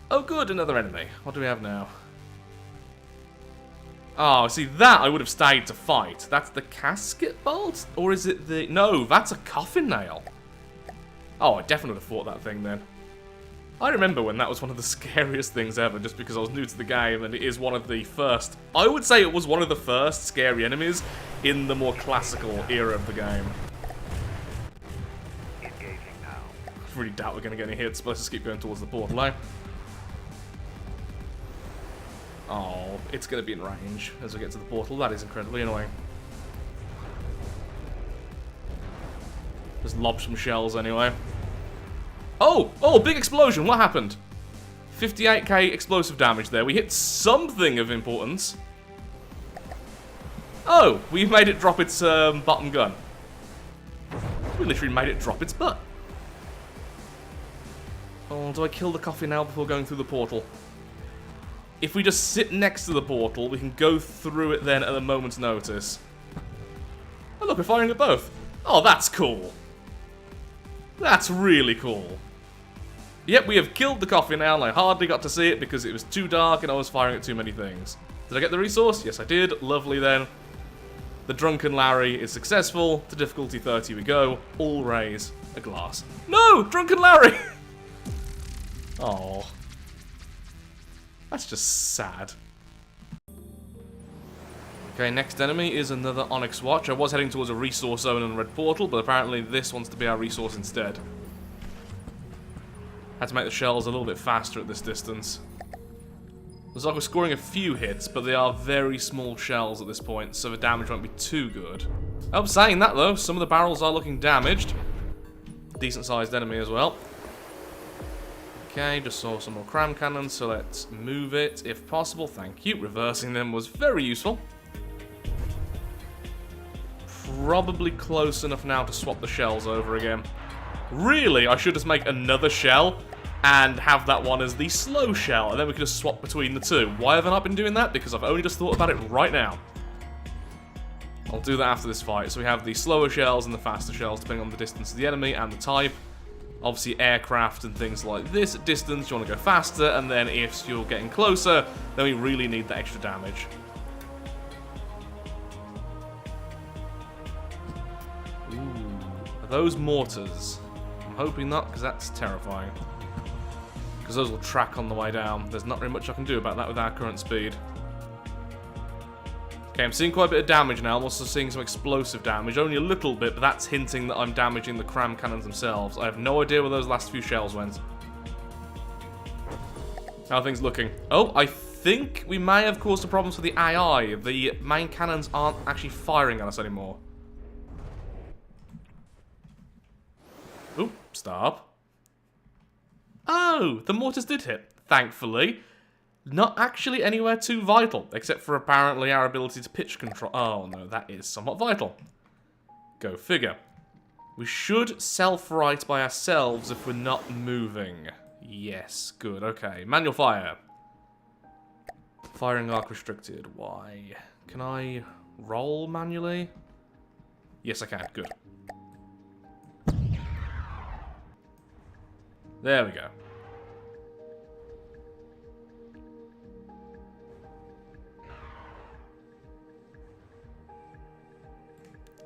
Oh good, another enemy. What do we have now? Oh, see, that I would have stayed to fight. That's the casket bolt? Or is it the... No, that's a coffin nail. Oh, I definitely would have fought that thing then. I remember when that was one of the scariest things ever, just because I was new to the game, and it is one of the first... I would say it was one of the first scary enemies in the more classical era of the game. Engaging now. I really doubt we're going to get any hits, but let's just keep going towards the portal, eh? Oh, it's going to be in range as we get to the portal. That is incredibly annoying. Just lob some shells anyway. Oh! Oh, big explosion! What happened? 58k explosive damage there. We hit something of importance. Oh! We've made it drop its bottom gun. We literally made it drop its butt. Oh, do I kill the coffee now before going through the portal? If we just sit next to the portal, we can go through it then at a moment's notice. Oh look, we're firing at both. Oh, that's cool. That's really cool. Yep, we have killed the coffee now, and I hardly got to see it because it was too dark and I was firing at too many things. Did I get the resource? Yes, I did. Lovely then. The Drunken Larry is successful. To difficulty 30 we go. All raise a glass. No! Drunken Larry! Oh. That's just sad. Okay, next enemy is another Onyx Watch. I was heading towards a resource zone and a red portal, but apparently this wants to be our resource instead. Had to make the shells a little bit faster at this distance. Looks like we're scoring a few hits, but they are very small shells at this point, so the damage won't be too good. Oh, saying that though, some of the barrels are looking damaged. Decent sized enemy as well. Okay, just saw some more cram cannons, so let's move it if possible. Thank you. Reversing them was very useful. Probably close enough now to swap the shells over again. Really, I should just make another shell and have that one as the slow shell, and then we could just swap between the two. Why have I not been doing that? Because I've only just thought about it right now. I'll do that after this fight. So we have the slower shells and the faster shells, depending on the distance of the enemy and the type. Obviously, aircraft and things like this at distance, you want to go faster, and then if you're getting closer, then we really need that extra damage. Ooh, are those mortars? I'm hoping not, because that's terrifying. Because those will track on the way down. There's not very much I can do about that with our current speed. Okay, I'm seeing quite a bit of damage now. I'm also seeing some explosive damage. Only a little bit, but that's hinting that I'm damaging the cram cannons themselves. I have no idea where those last few shells went. How are things looking? Oh, I think we may have caused a problem for the AI. The main cannons aren't actually firing at us anymore. Oop, stop. Oh, the mortars did hit, thankfully. Not actually anywhere too vital, except for apparently our ability to pitch control. Oh no, that is somewhat vital. Go figure. We should self-right by ourselves if we're not moving. Yes, good, okay. Manual fire. Firing arc restricted. Why? Can I roll manually? Yes, I can. Good. There we go.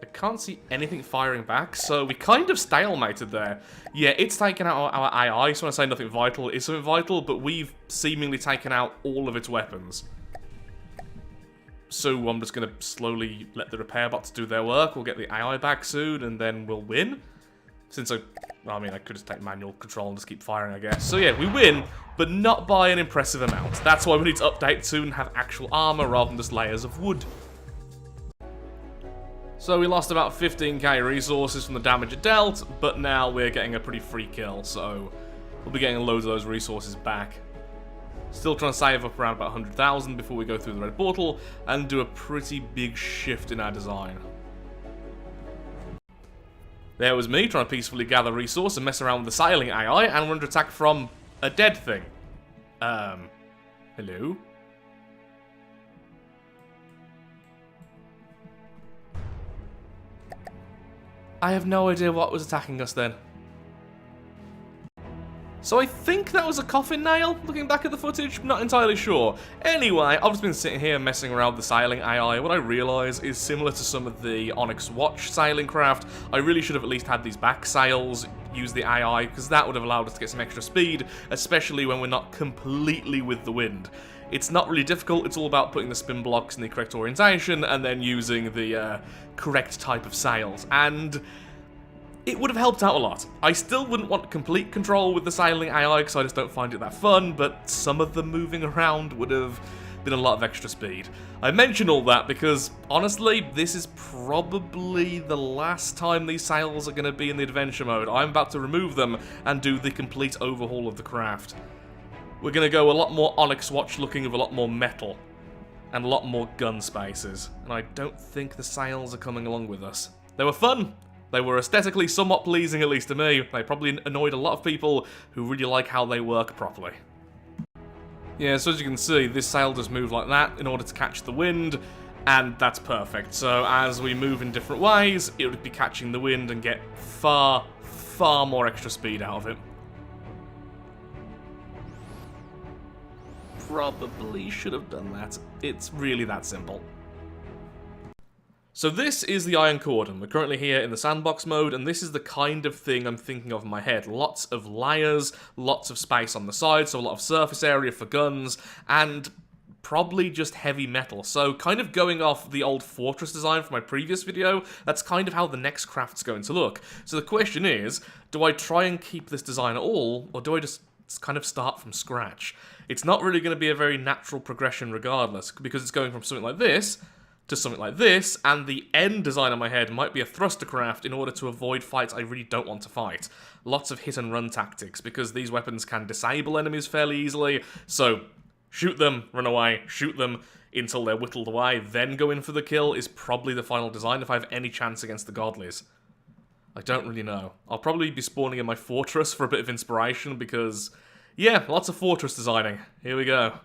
I can't see anything firing back, so we kind of stalemated there. Yeah, it's taken out our AI, so when I say nothing vital, it is something vital, but we've seemingly taken out all of its weapons. So I'm just going to slowly let the repair bots do their work. We'll get the AI back soon, and then we'll win. Since I mean, I could just take manual control and just keep firing, I guess. So yeah, we win, but not by an impressive amount. That's why we need to update soon and have actual armor rather than just layers of wood. So we lost about 15k resources from the damage it dealt, but now we're getting a pretty free kill, so we'll be getting loads of those resources back. Still trying to save up around about 100,000 before we go through the red portal and do a pretty big shift in our design. There was me trying to peacefully gather resource and mess around with the sailing AI, and we're under attack from a dead thing. Hello? I have no idea what was attacking us then. So I think that was a coffin nail, looking back at the footage, not entirely sure. Anyway, I've just been sitting here messing around with the sailing AI. What I realise is similar to some of the Onyx Watch sailing craft, I really should have at least had these back sails, use the AI, because that would have allowed us to get some extra speed, especially when we're not completely with the wind. It's not really difficult, it's all about putting the spin blocks in the correct orientation, and then using the correct type of sails, and it would have helped out a lot. I still wouldn't want complete control with the sailing AI because I just don't find it that fun, but some of them moving around would have been a lot of extra speed. I mention all that because, honestly, this is probably the last time these sails are going to be in the adventure mode. I'm about to remove them and do the complete overhaul of the craft. We're going to go a lot more Onyx Watch looking with a lot more metal and a lot more gun spaces, and I don't think the sails are coming along with us. They were fun. They were aesthetically somewhat pleasing, at least to me. They probably annoyed a lot of people who really like how they work properly. Yeah, so as you can see, this sail does move like that in order to catch the wind, and that's perfect. So as we move in different ways, it would be catching the wind and get far, far more extra speed out of it. Probably should have done that. It's really that simple. So this is the Iron Cordon. We're currently here in the Sandbox mode, and this is the kind of thing I'm thinking of in my head. Lots of layers, lots of space on the side, so a lot of surface area for guns, and probably just heavy metal. So kind of going off the old fortress design from my previous video, that's kind of how the next craft's going to look. So the question is, do I try and keep this design at all, or do I just kind of start from scratch? It's not really going to be a very natural progression regardless, because it's going from something like this to something like this, and the end design in my head might be a thruster craft in order to avoid fights I really don't want to fight. Lots of hit and run tactics, because these weapons can disable enemies fairly easily, so shoot them, run away, shoot them until they're whittled away, then go in for the kill is probably the final design if I have any chance against the Godlies. I don't really know. I'll probably be spawning in my fortress for a bit of inspiration, because, yeah, lots of fortress designing. Here we go.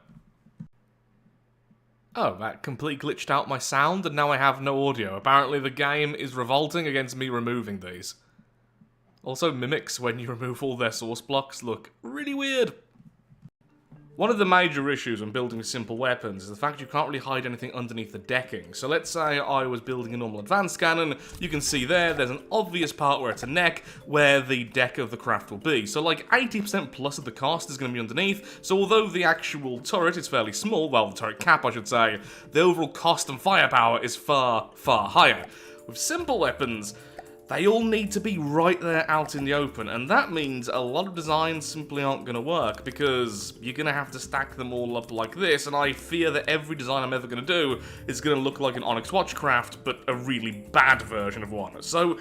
Oh, that completely glitched out my sound, and now I have no audio. Apparently the game is revolting against me removing these. Also, mimics, when you remove all their source blocks, look really weird. One of the major issues when building simple weapons is the fact you can't really hide anything underneath the decking. So let's say I was building a normal advanced cannon, you can see there's an obvious part where it's a neck, where the deck of the craft will be. So like 80% plus of the cost is going to be underneath, so although the actual turret is fairly small, well the turret cap I should say, the overall cost and firepower is far, far higher. With simple weapons, they all need to be right there out in the open, and that means a lot of designs simply aren't going to work, because you're going to have to stack them all up like this, and I fear that every design I'm ever going to do is going to look like an Onyx Watch craft, but a really bad version of one. So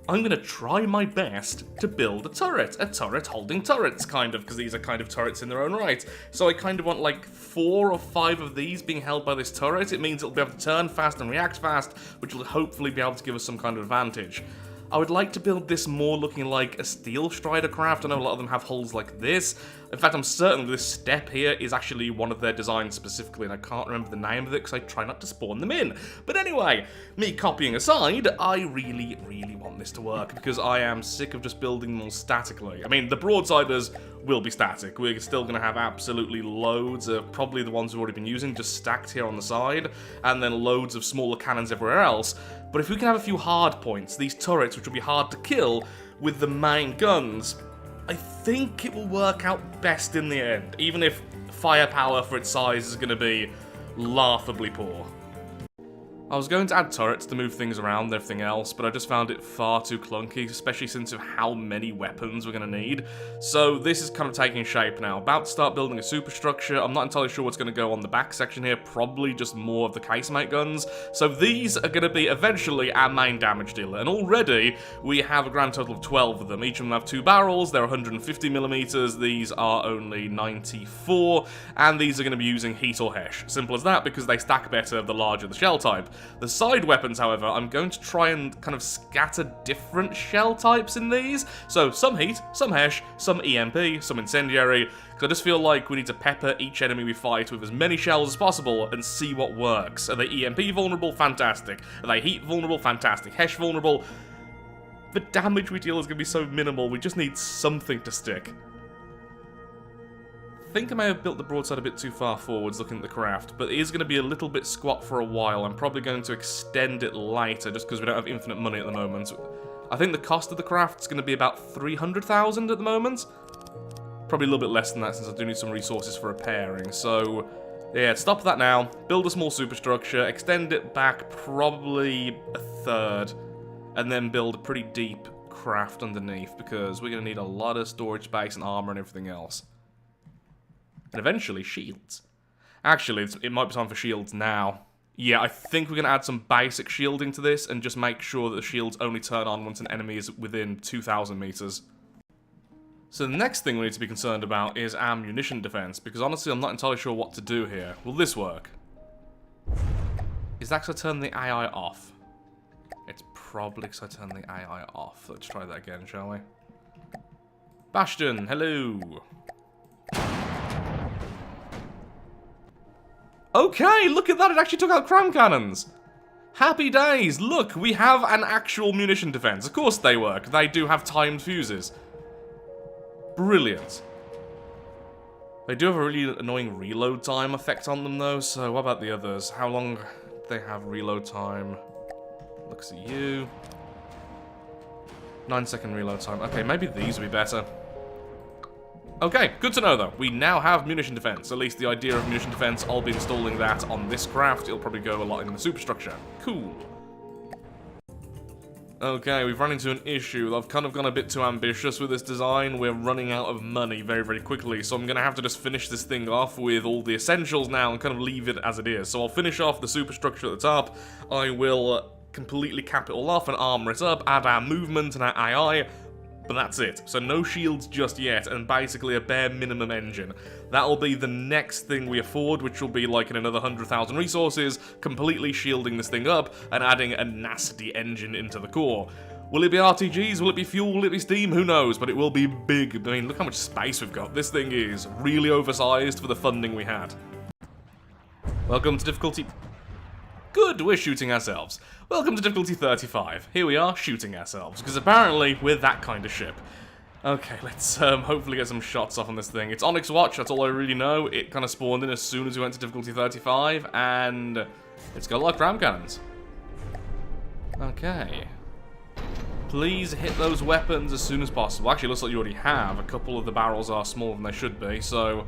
I'm going to try my best to build a turret holding turrets, kind of, because these are kind of turrets in their own right. So I kind of want like 4 or 5 of these being held by this turret. It means it'll be able to turn fast and react fast, which will hopefully be able to give us some kind of advantage. I would like to build this more looking like a steel strider craft. I know a lot of them have hulls like this. In fact, I'm certain this step here is actually one of their designs specifically, and I can't remember the name of it because I try not to spawn them in. But anyway, me copying aside, I really, really want this to work because I am sick of just building them all statically. I mean, the Broadsiders will be static. We're still going to have absolutely loads of probably the ones we've already been using just stacked here on the side, and then loads of smaller cannons everywhere else. But if we can have a few hard points, these turrets, which will be hard to kill, with the main guns, I think it will work out best in the end, even if firepower for its size is going to be laughably poor. I was going to add turrets to move things around and everything else, but I just found it far too clunky, especially since of how many weapons we're going to need. So this is kind of taking shape now. About to start building a superstructure. I'm not entirely sure what's going to go on the back section here, probably just more of the casemate guns. So these are going to be eventually our main damage dealer, and already we have a grand total of 12 of them. Each of them have 2 barrels, they're 150mm, these are only 94, and these are going to be using heat or Hesh. Simple as that, because they stack better the larger the shell type. The side weapons, however, I'm going to try and kind of scatter different shell types in these. So some heat, some Hesh, some EMP, some incendiary, because I just feel like we need to pepper each enemy we fight with as many shells as possible and see what works. Are they EMP vulnerable? Fantastic. Are they heat vulnerable? Fantastic. Hesh vulnerable? The damage we deal is going to be so minimal, we just need something to stick. I think I may have built the broadside a bit too far forwards looking at the craft, but it is going to be a little bit squat for a while. I'm probably going to extend it later just because we don't have infinite money at the moment. I think the cost of the craft is going to be about 300,000 at the moment. Probably a little bit less than that since I do need some resources for repairing. So, yeah, stop that now. Build a small superstructure, extend it back probably a third, and then build a pretty deep craft underneath because we're going to need a lot of storage space and armor and everything else. And eventually, shields. Actually, it might be time for shields now. Yeah, I think we're going to add some basic shielding to this and just make sure that the shields only turn on once an enemy is within 2,000 meters. So the next thing we need to be concerned about is our munition defense, because honestly, I'm not entirely sure what to do here. Will this work? Is that because I turn the AI off? It's probably because I turn the AI off. Let's try that again, shall we? Bastion, hello! Okay, look at that, it actually took out cram cannons! Happy days, look, we have an actual munition defense. Of course they work, they do have timed fuses. Brilliant. They do have a really annoying reload time effect on them though, so what about the others? How long do they have reload time? Looks at you. 9-second reload time. Okay, maybe these would be better. Okay, good to know though. We now have munition defense. At least the idea of munition defense, I'll be installing that on this craft. It'll probably go a lot in the superstructure. Cool. Okay, we've run into an issue. I've kind of gone a bit too ambitious with this design. We're running out of money very, very quickly, so I'm going to have to just finish this thing off with all the essentials now and kind of leave it as it is. So I'll finish off the superstructure at the top. I will completely cap it all off and armor it up, add our movement and our AI, but that's it. So no shields just yet, and basically a bare minimum engine. That'll be the next thing we afford, which will be like in another 100,000 resources, completely shielding this thing up and adding a nasty engine into the core. Will it be RTGs? Will it be fuel? Will it be steam? Who knows, but it will be big. I mean, look how much space we've got. This thing is really oversized for the funding we had. Welcome to difficulty... Good, we're shooting ourselves. Welcome to difficulty 35. Here we are, shooting ourselves, because apparently we're that kind of ship. Okay, let's hopefully get some shots off on this thing. It's Onyx Watch, that's all I really know. It kind of spawned in as soon as we went to difficulty 35, and it's got a lot of cram cannons. Okay. Please hit those weapons as soon as possible. Actually, it looks like you already have. A couple of the barrels are smaller than they should be, so...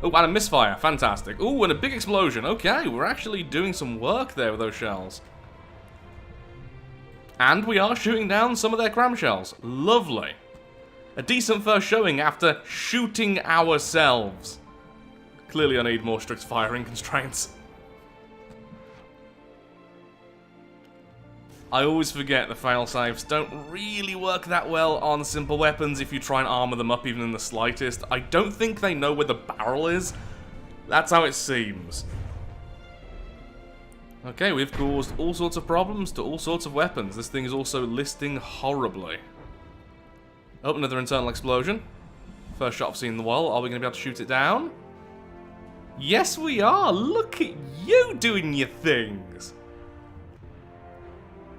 Oh, and a misfire. Fantastic. Oh, and a big explosion. Okay, we're actually doing some work there with those shells. And we are shooting down some of their cram shells. Lovely. A decent first showing after shooting ourselves. Clearly I need more strict firing constraints. I always forget the failsafes don't really work that well on simple weapons if you try and armor them up even in the slightest. I don't think they know where the barrel is. That's how it seems. Okay, we've caused all sorts of problems to all sorts of weapons. This thing is also listing horribly. Oh, another internal explosion. First shot I've seen in the wall. Are we going to be able to shoot it down? Yes, we are. Look at you doing your things.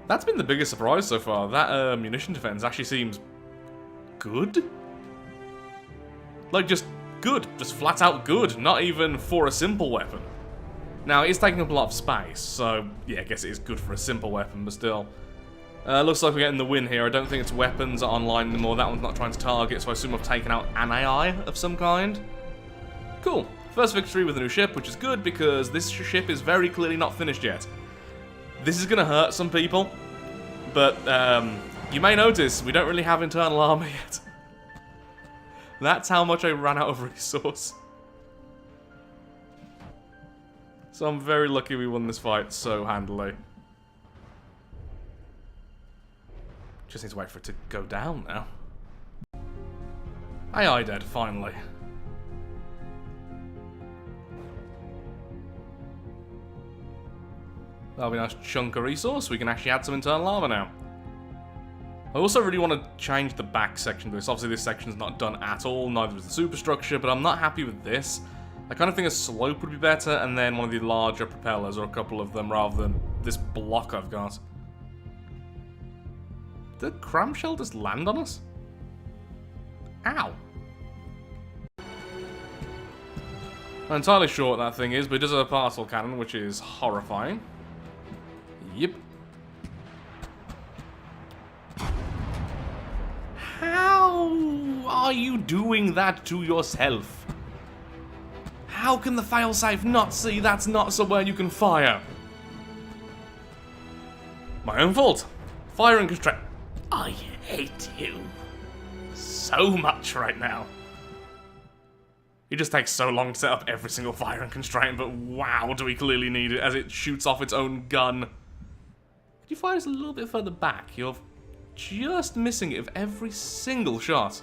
That's been the biggest surprise so far. That munition defense actually seems good. Like, just good. Just flat out good. Not even for a simple weapon. Now, it's taking up a lot of space, so yeah, I guess it is good for a simple weapon, but still. Looks like we're getting the win here. I don't think its weapons are online anymore. That one's not trying to target, so I assume I've taken out an AI of some kind. Cool. First victory with a new ship, which is good because this ship is very clearly not finished yet. This is going to hurt some people, but you may notice we don't really have internal armor yet. That's how much I ran out of resource. So I'm very lucky we won this fight so handily. Just need to wait for it to go down now. AI dead, finally. That'll be a nice chunk of resource. We can actually add some internal armor now. I also really want to change the back section to this. Obviously this section's not done at all, neither is the superstructure, but I'm not happy with this. I kind of think a slope would be better, and then one of the larger propellers, or a couple of them, rather than this block I've got. Did the cramshell just land on us? Ow. I'm not entirely sure what that thing is, but it does have a particle cannon, which is horrifying. Yep. How are you doing that to yourself? How can the failsafe not see that's not somewhere you can fire? My own fault. Firing constraint. I hate you so much right now. It just takes so long to set up every single firing constraint, but wow, do we clearly need it as it shoots off its own gun. Could you fire this a little bit further back? You're just missing it of every single shot.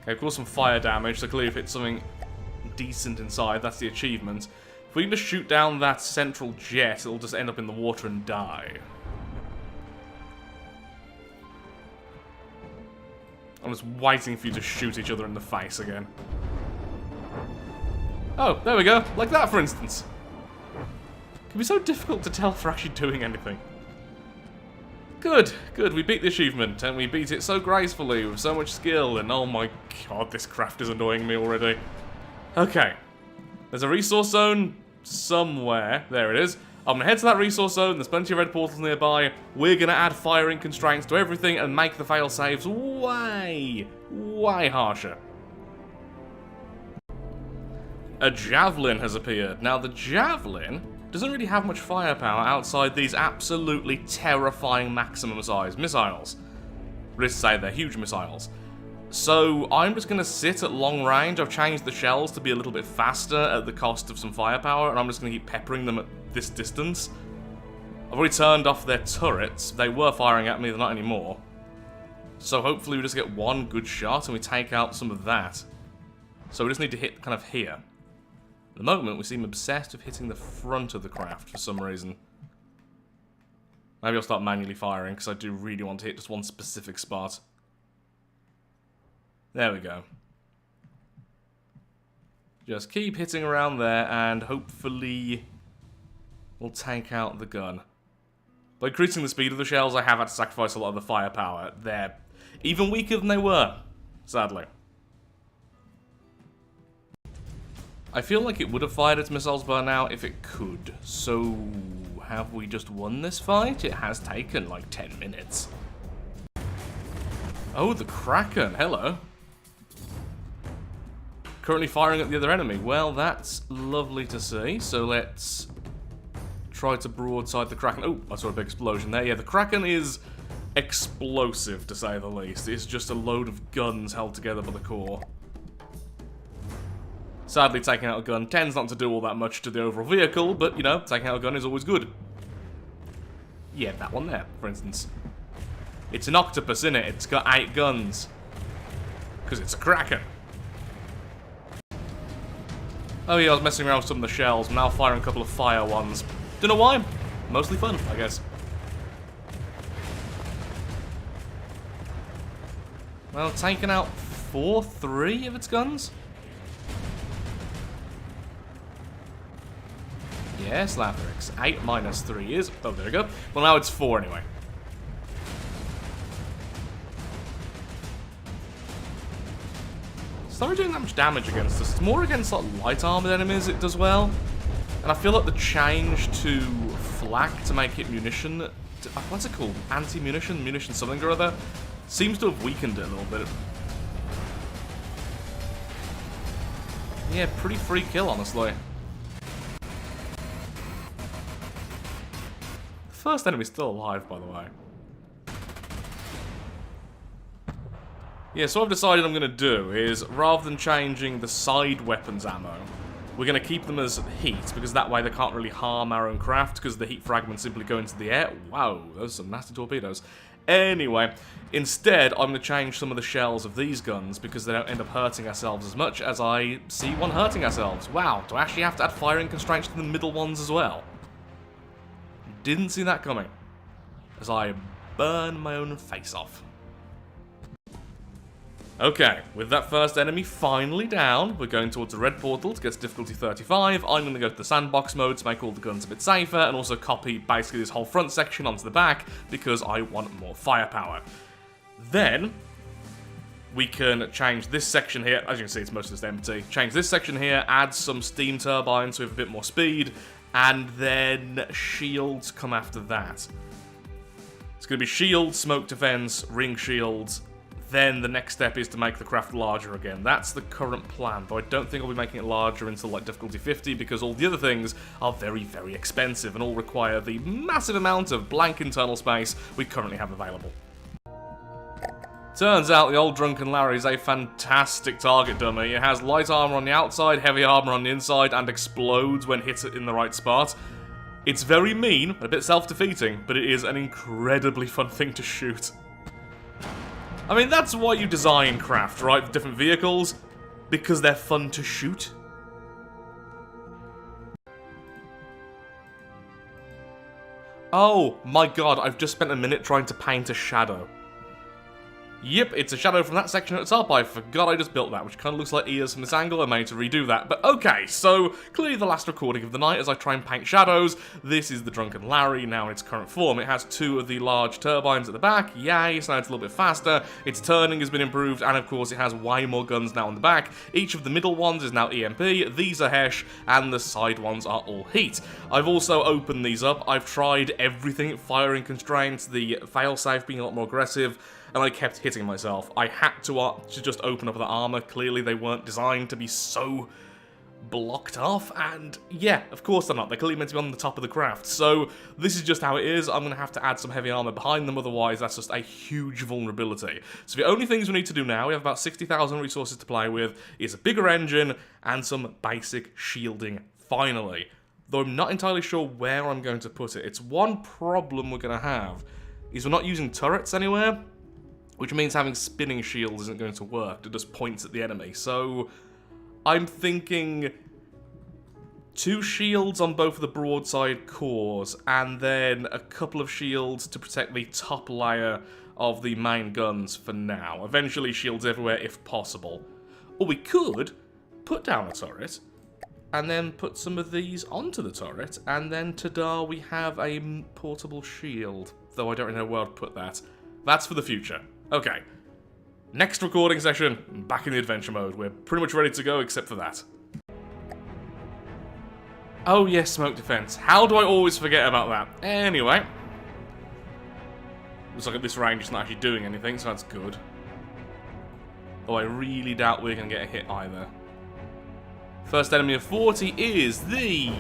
Okay, of course some fire damage, so clearly if it's something decent inside, that's the achievement. If we can just shoot down that central jet, it'll just end up in the water and die. I'm just waiting for you to shoot each other in the face again. Oh, there we go. Like that, for instance. It can be so difficult to tell if we're actually doing anything. Good, good. We beat the achievement, and we beat it so gracefully, with so much skill, and oh my god, this craft is annoying me already. Okay. There's a resource zone somewhere. There it is. I'm gonna head to that resource zone, there's plenty of red portals nearby. We're gonna add firing constraints to everything and make the fail-safes way, way harsher. A Javelin has appeared. Now, the Javelin doesn't really have much firepower outside these absolutely terrifying maximum size missiles. But to say they're huge missiles. So I'm just going to sit at long range. I've changed the shells to be a little bit faster at the cost of some firepower, and I'm just going to keep peppering them at this distance. I've already turned off their turrets. They were firing at me, they're not anymore. So hopefully we just get one good shot and we take out some of that. So we just need to hit kind of here. At the moment, we seem obsessed with hitting the front of the craft for some reason. Maybe I'll start manually firing, because I do really want to hit just one specific spot. There we go. Just keep hitting around there, and hopefully we'll take out the gun. By increasing the speed of the shells, I have had to sacrifice a lot of the firepower. They're even weaker than they were, sadly. I feel like it would have fired its missiles by now if it could. So, have we just won this fight? It has taken like 10 minutes. Oh, the Kraken, hello. Currently firing at the other enemy. Well, that's lovely to see. So let's try to broadside the Kraken. Oh, I saw a big explosion there. Yeah, the Kraken is explosive, to say the least. It's just a load of guns held together by the core. Sadly, taking out a gun tends not to do all that much to the overall vehicle, but, you know, taking out a gun is always good. Yeah, that one there, for instance. It's an octopus, innit? It's got 8 guns. Because it's a Kraken. Oh yeah, I was messing around with some of the shells. I'm now firing a couple of fire ones. Don't know why. Mostly fun, I guess. Well, taking out 3 of its guns? Yes, Labyrinx. 8 minus 3 is... Oh, there we go. Well, now it's 4 anyway. It's not really doing that much damage against us. It's more against like, light armored enemies it does well. And I feel like the change to flak to make it munition... What's it called? Anti-munition? Munition something or other? Seems to have weakened it a little bit. Yeah, pretty free kill, honestly. The first enemy's still alive, by the way. Yeah, so what I've decided I'm going to do is, rather than changing the side weapons ammo, we're going to keep them as heat, because that way they can't really harm our own craft, because the heat fragments simply go into the air. Wow, those are some nasty torpedoes. Anyway, instead, I'm going to change some of the shells of these guns, because they don't end up hurting ourselves as much as I see one hurting ourselves. Wow, do I actually have to add firing constraints to the middle ones as well? Didn't see that coming. As I burn my own face off. Okay, with that first enemy finally down, we're going towards the red portal to get to difficulty 35. I'm going to go to the sandbox mode to make all the guns a bit safer, and also copy basically this whole front section onto the back, because I want more firepower. Then, we can change this section here, as you can see it's mostly just empty, change this section here, add some steam turbines with a bit more speed, and then shields come after that. It's going to be shields, smoke defense, ring shields. Then the next step is to make the craft larger again. That's the current plan, though I don't think I'll be making it larger until like difficulty 50, because all the other things are very, very expensive and all require the massive amount of blank internal space we currently have available. Turns out the old Drunken Larry is a fantastic target dummy. It has light armor on the outside, heavy armor on the inside, and explodes when hit in the right spot. It's very mean, a bit self-defeating, but it is an incredibly fun thing to shoot. I mean, that's why you design craft, right? Different vehicles, because they're fun to shoot. Oh my god, I've just spent a minute trying to paint a shadow. Yep, it's a shadow from that section at the top. I forgot I just built that, which kind of looks like ears from this angle. I made to redo that. But okay, so clearly the last recording of the night as I try and paint shadows. This is the Drunken Larry now in its current form. It has two of the large turbines at the back. Yay, so now it's a little bit faster. Its turning has been improved, and of course it has way more guns now on the back. Each of the middle ones is now EMP. These are Hesh, and the side ones are all heat. I've also opened these up. I've tried everything, firing constraints, the failsafe being a lot more aggressive, and I kept hitting myself. I had to just open up the armor. Clearly they weren't designed to be so blocked off, and yeah, of course they're not. They're clearly meant to be on the top of the craft. So this is just how it is. I'm going to have to add some heavy armor behind them, otherwise that's just a huge vulnerability. So the only things we need to do now, we have about 60,000 resources to play with, is a bigger engine and some basic shielding, finally. Though I'm not entirely sure where I'm going to put it. It's one problem we're going to have, is we're not using turrets anywhere, which means having spinning shields isn't going to work. It just points at the enemy. So I'm thinking 2 shields on both of the broadside cores, and then a couple of shields to protect the top layer of the main guns for now. Eventually shields everywhere if possible. Or we could put down a turret, and then put some of these onto the turret, and then ta-da, we have a portable shield. Though I don't really know where I'd put that. That's for the future. Okay, next recording session, back in the adventure mode. We're pretty much ready to go except for that. Oh yes, smoke defense. How do I always forget about that? Anyway. Looks like at this range it's not actually doing anything, so that's good. Though I really doubt we're going to get a hit either. First enemy of 40 is the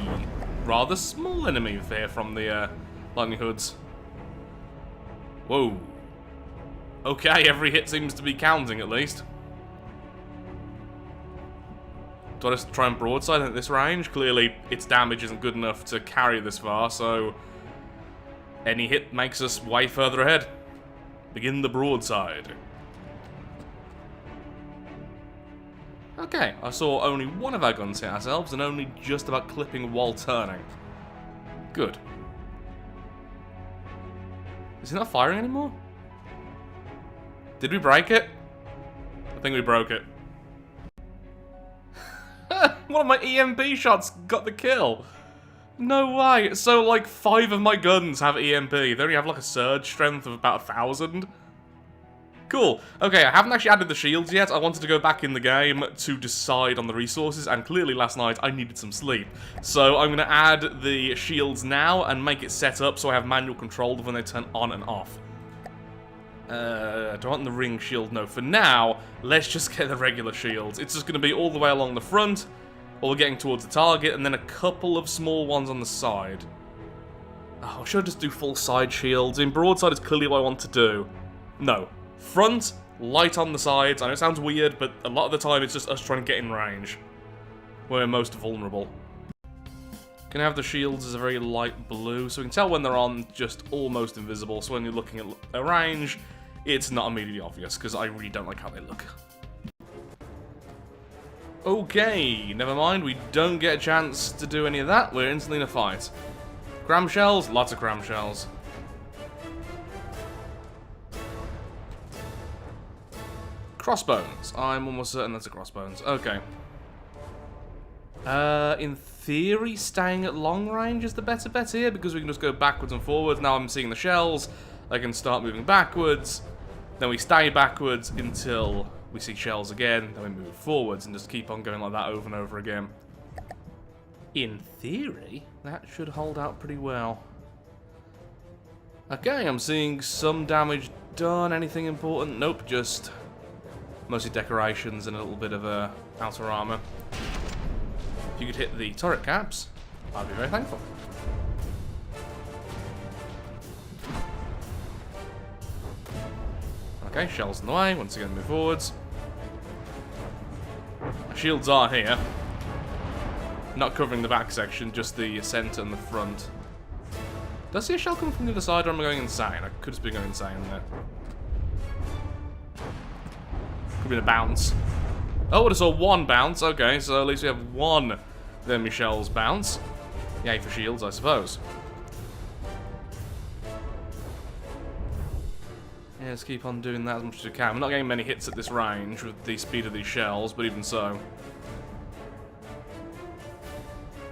rather small enemy there from the lightning hoods. Whoa. Okay, every hit seems to be counting at least. Do I just try and broadside at this range? Clearly, its damage isn't good enough to carry this far, so any hit makes us way further ahead. Begin the broadside. Okay, I saw only one of our guns hit ourselves, and only just about clipping while turning. Good. Is it not firing anymore? Did we break it? I think we broke it. One of my EMP shots got the kill. No way. So like 5 of my guns have EMP. They only have like a surge strength of about 1,000. Cool. Okay, I haven't actually added the shields yet. I wanted to go back in the game to decide on the resources, and clearly last night I needed some sleep. So I'm going to add the shields now and make it set up so I have manual control of when they turn on and off. Do I want the ring shield? No. For now, let's just get the regular shields. It's just going to be all the way along the front, or getting towards the target, and then a couple of small ones on the side. Oh, should I just do full side shields? In Broadside is clearly what I want to do. No. Front, light on the sides. I know it sounds weird, but a lot of the time it's just us trying to get in range. We're most vulnerable. Can have the shields as a very light blue, so we can tell when they're on, just almost invisible. So when you're looking at a range, it's not immediately obvious, because I really don't like how they look. Okay, never mind, we don't get a chance to do any of that. We're instantly in a fight. Cram shells, lots of cram shells. Crossbones. I'm almost certain that's a crossbones. Okay. In theory, staying at long range is the better bet here, because we can just go backwards and forwards. Now I'm seeing the shells. I can start moving backwards. Then we stay backwards until we see shells again. Then we move forwards and just keep on going like that over and over again. In theory, that should hold out pretty well. Okay, I'm seeing some damage done. Anything important? Nope, just mostly decorations and a little bit of outer armor. If you could hit the turret caps, I'd be very thankful. Okay, shells in the way. Once again, move forwards. Our shields are here. Not covering the back section, just the center and the front. Does I see a shell come from the other side, or am I going insane? I could just be going insane there. Could be a bounce. Oh, I saw one bounce. Okay, so at least we have one of them shells bounce. Yay for shields, I suppose. Yeah, let's keep on doing that as much as we can. We're not getting many hits at this range with the speed of these shells, but even so.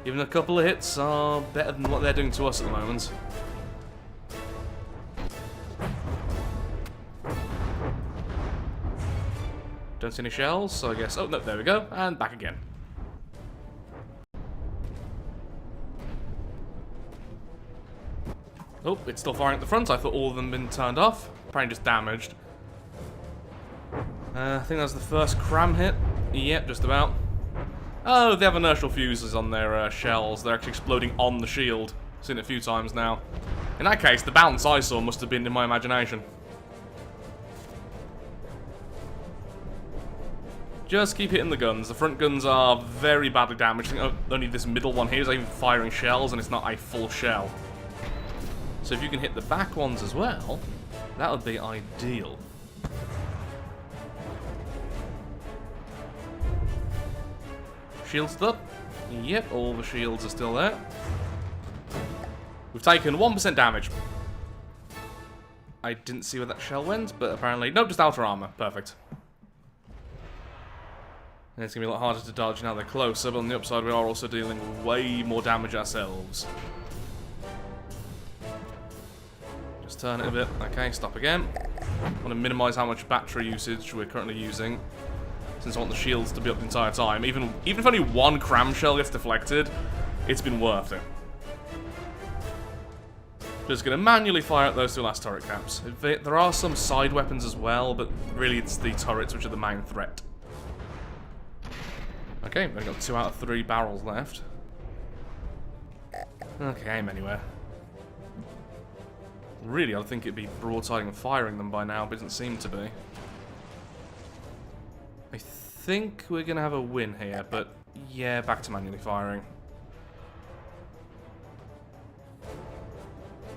Even a couple of hits are better than what they're doing to us at the moment. Don't see any shells, so I guess... Oh, no, there we go. And back again. Oh, it's still firing at the front. I thought all of them had been turned off. Apparently just damaged. I think that was the first cram hit. Yep, just about. Oh, they have inertial fuses on their shells. They're actually exploding on the shield. Seen it a few times now. In that case, the bounce I saw must have been in my imagination. Just keep hitting the guns. The front guns are very badly damaged. I think only this middle one here is even firing shells, and it's not a full shell. So if you can hit the back ones as well, that would be ideal. Shields up. Yep, all the shields are still there. We've taken 1% damage. I didn't see where that shell went, but apparently... Nope, just outer armor. Perfect. And it's going to be a lot harder to dodge now they're closer, but on the upside we are also dealing way more damage ourselves. Just turn it a bit. Okay, stop again. I want to minimize how much battery usage we're currently using, since I want the shields to be up the entire time. Even if only one cram shell gets deflected, it's been worth it. Just going to manually fire at those two last turret caps. There are some side weapons as well, but really it's the turrets which are the main threat. Okay, we've got 2 out of 3 barrels left. Okay, aim anywhere. Really, I'd think it'd be broadsiding and firing them by now, but it doesn't seem to be. I think we're going to have a win here, but yeah, back to manually firing.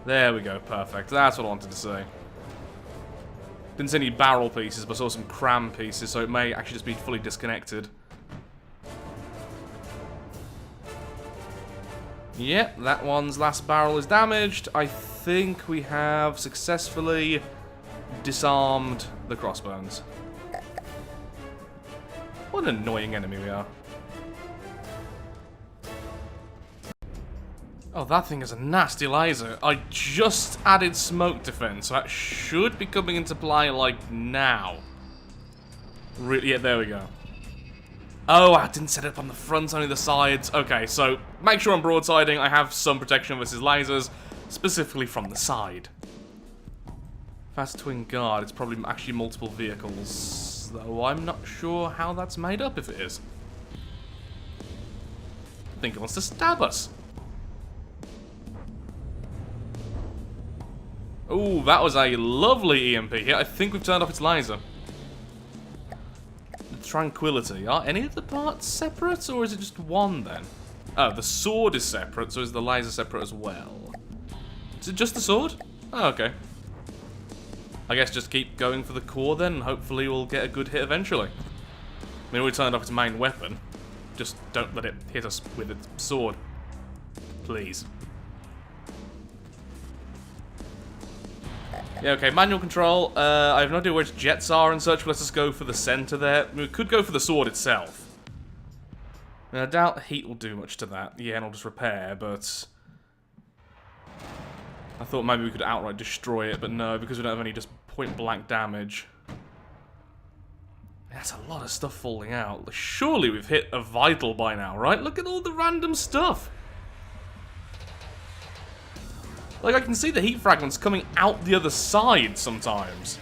There we go, perfect. That's what I wanted to see. Didn't see any barrel pieces, but saw some cram pieces, so it may actually just be fully disconnected. Yep, that one's last barrel is damaged. I think we have successfully disarmed the Crossbones. What an annoying enemy we are. Oh, that thing is a nasty laser. I just added smoke defense, so that should be coming into play, like, now. Yeah, there we go. Oh, I didn't set it up on the front, only the sides. Okay, so make sure I'm broadsiding. I have some protection versus lasers, specifically from the side. Fast twin guard, it's probably actually multiple vehicles, though I'm not sure how that's made up if it is. I think it wants to stab us. Ooh, that was a lovely EMP hit. I think we've turned off its laser. The Tranquility. Are any of the parts separate, or is it just one then? Oh, the sword is separate, so is the laser separate as well? Is it just the sword? Oh, okay. I guess just keep going for the core then, and hopefully we'll get a good hit eventually. I mean, we turned off its main weapon. Just don't let it hit us with its sword. Please. Yeah, okay, manual control. I have no idea where its jets are and such, but let's just go for the center there. I mean, we could go for the sword itself. I doubt heat will do much to that. Yeah, and I'll just repair, but... I thought maybe we could outright destroy it, but no, because we don't have any just point-blank damage. That's a lot of stuff falling out. Surely we've hit a vital by now, right? Look at all the random stuff. Like, I can see the heat fragments coming out the other side sometimes.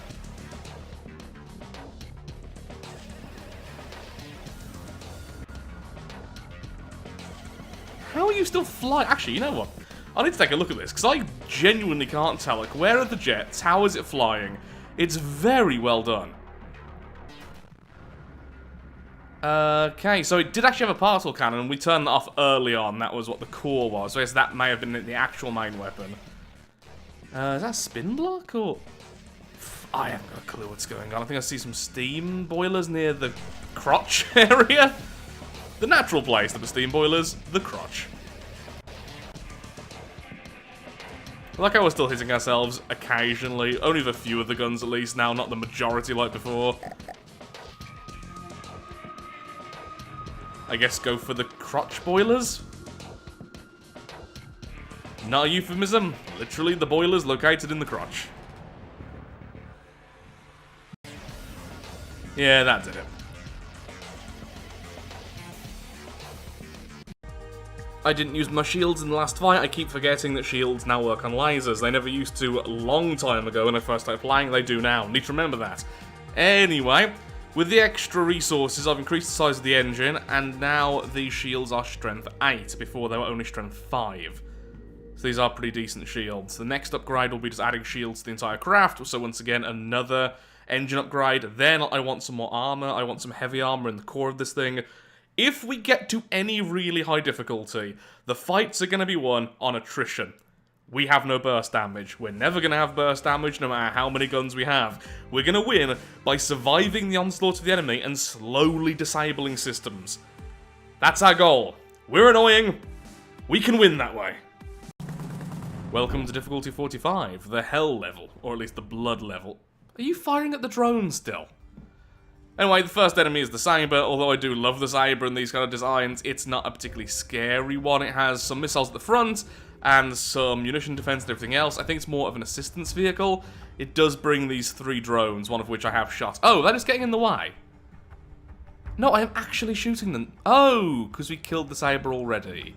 How are you still flying? Actually, you know what? I need to take a look at this, because I genuinely can't tell. Like, where are the jets? How is it flying? It's very well done. Okay, so it did actually have a particle cannon, and we turned that off early on. That was what the core was. So I guess that may have been the actual main weapon. Is that spin block, or... I haven't got a clue what's going on. I think I see some steam boilers near the crotch area. The natural place for the steam boilers, the crotch. Like how we're still hitting ourselves occasionally. Only with a few of the guns at least now, not the majority like before. I guess go for the crotch boilers? Not a euphemism. Literally the boilers located in the crotch. Yeah, that did it. I didn't use my shields in the last fight. I keep forgetting that shields now work on lasers. They never used to a long time ago when I first started playing. They do now. Need to remember that. Anyway, with the extra resources, I've increased the size of the engine, and now these shields are strength 8. Before they were only strength 5. So these are pretty decent shields. The next upgrade will be just adding shields to the entire craft. So once again, another engine upgrade. Then I want some more armor. I want some heavy armor in the core of this thing. If we get to any really high difficulty, the fights are going to be won on attrition. We have no burst damage. We're never going to have burst damage no matter how many guns we have. We're going to win by surviving the onslaught of the enemy and slowly disabling systems. That's our goal. We're annoying. We can win that way. Welcome to difficulty 45, the hell level, or at least the blood level. Are you firing at the drone still? Anyway, the first enemy is the Saber. Although I do love the Saber and these kind of designs, it's not a particularly scary one. It has some missiles at the front and some munition defense and everything else. I think it's more of an assistance vehicle. It does bring these 3 drones, one of which I have shot. Oh, that is getting in the way. No, I am actually shooting them. Oh, because we killed the Saber already.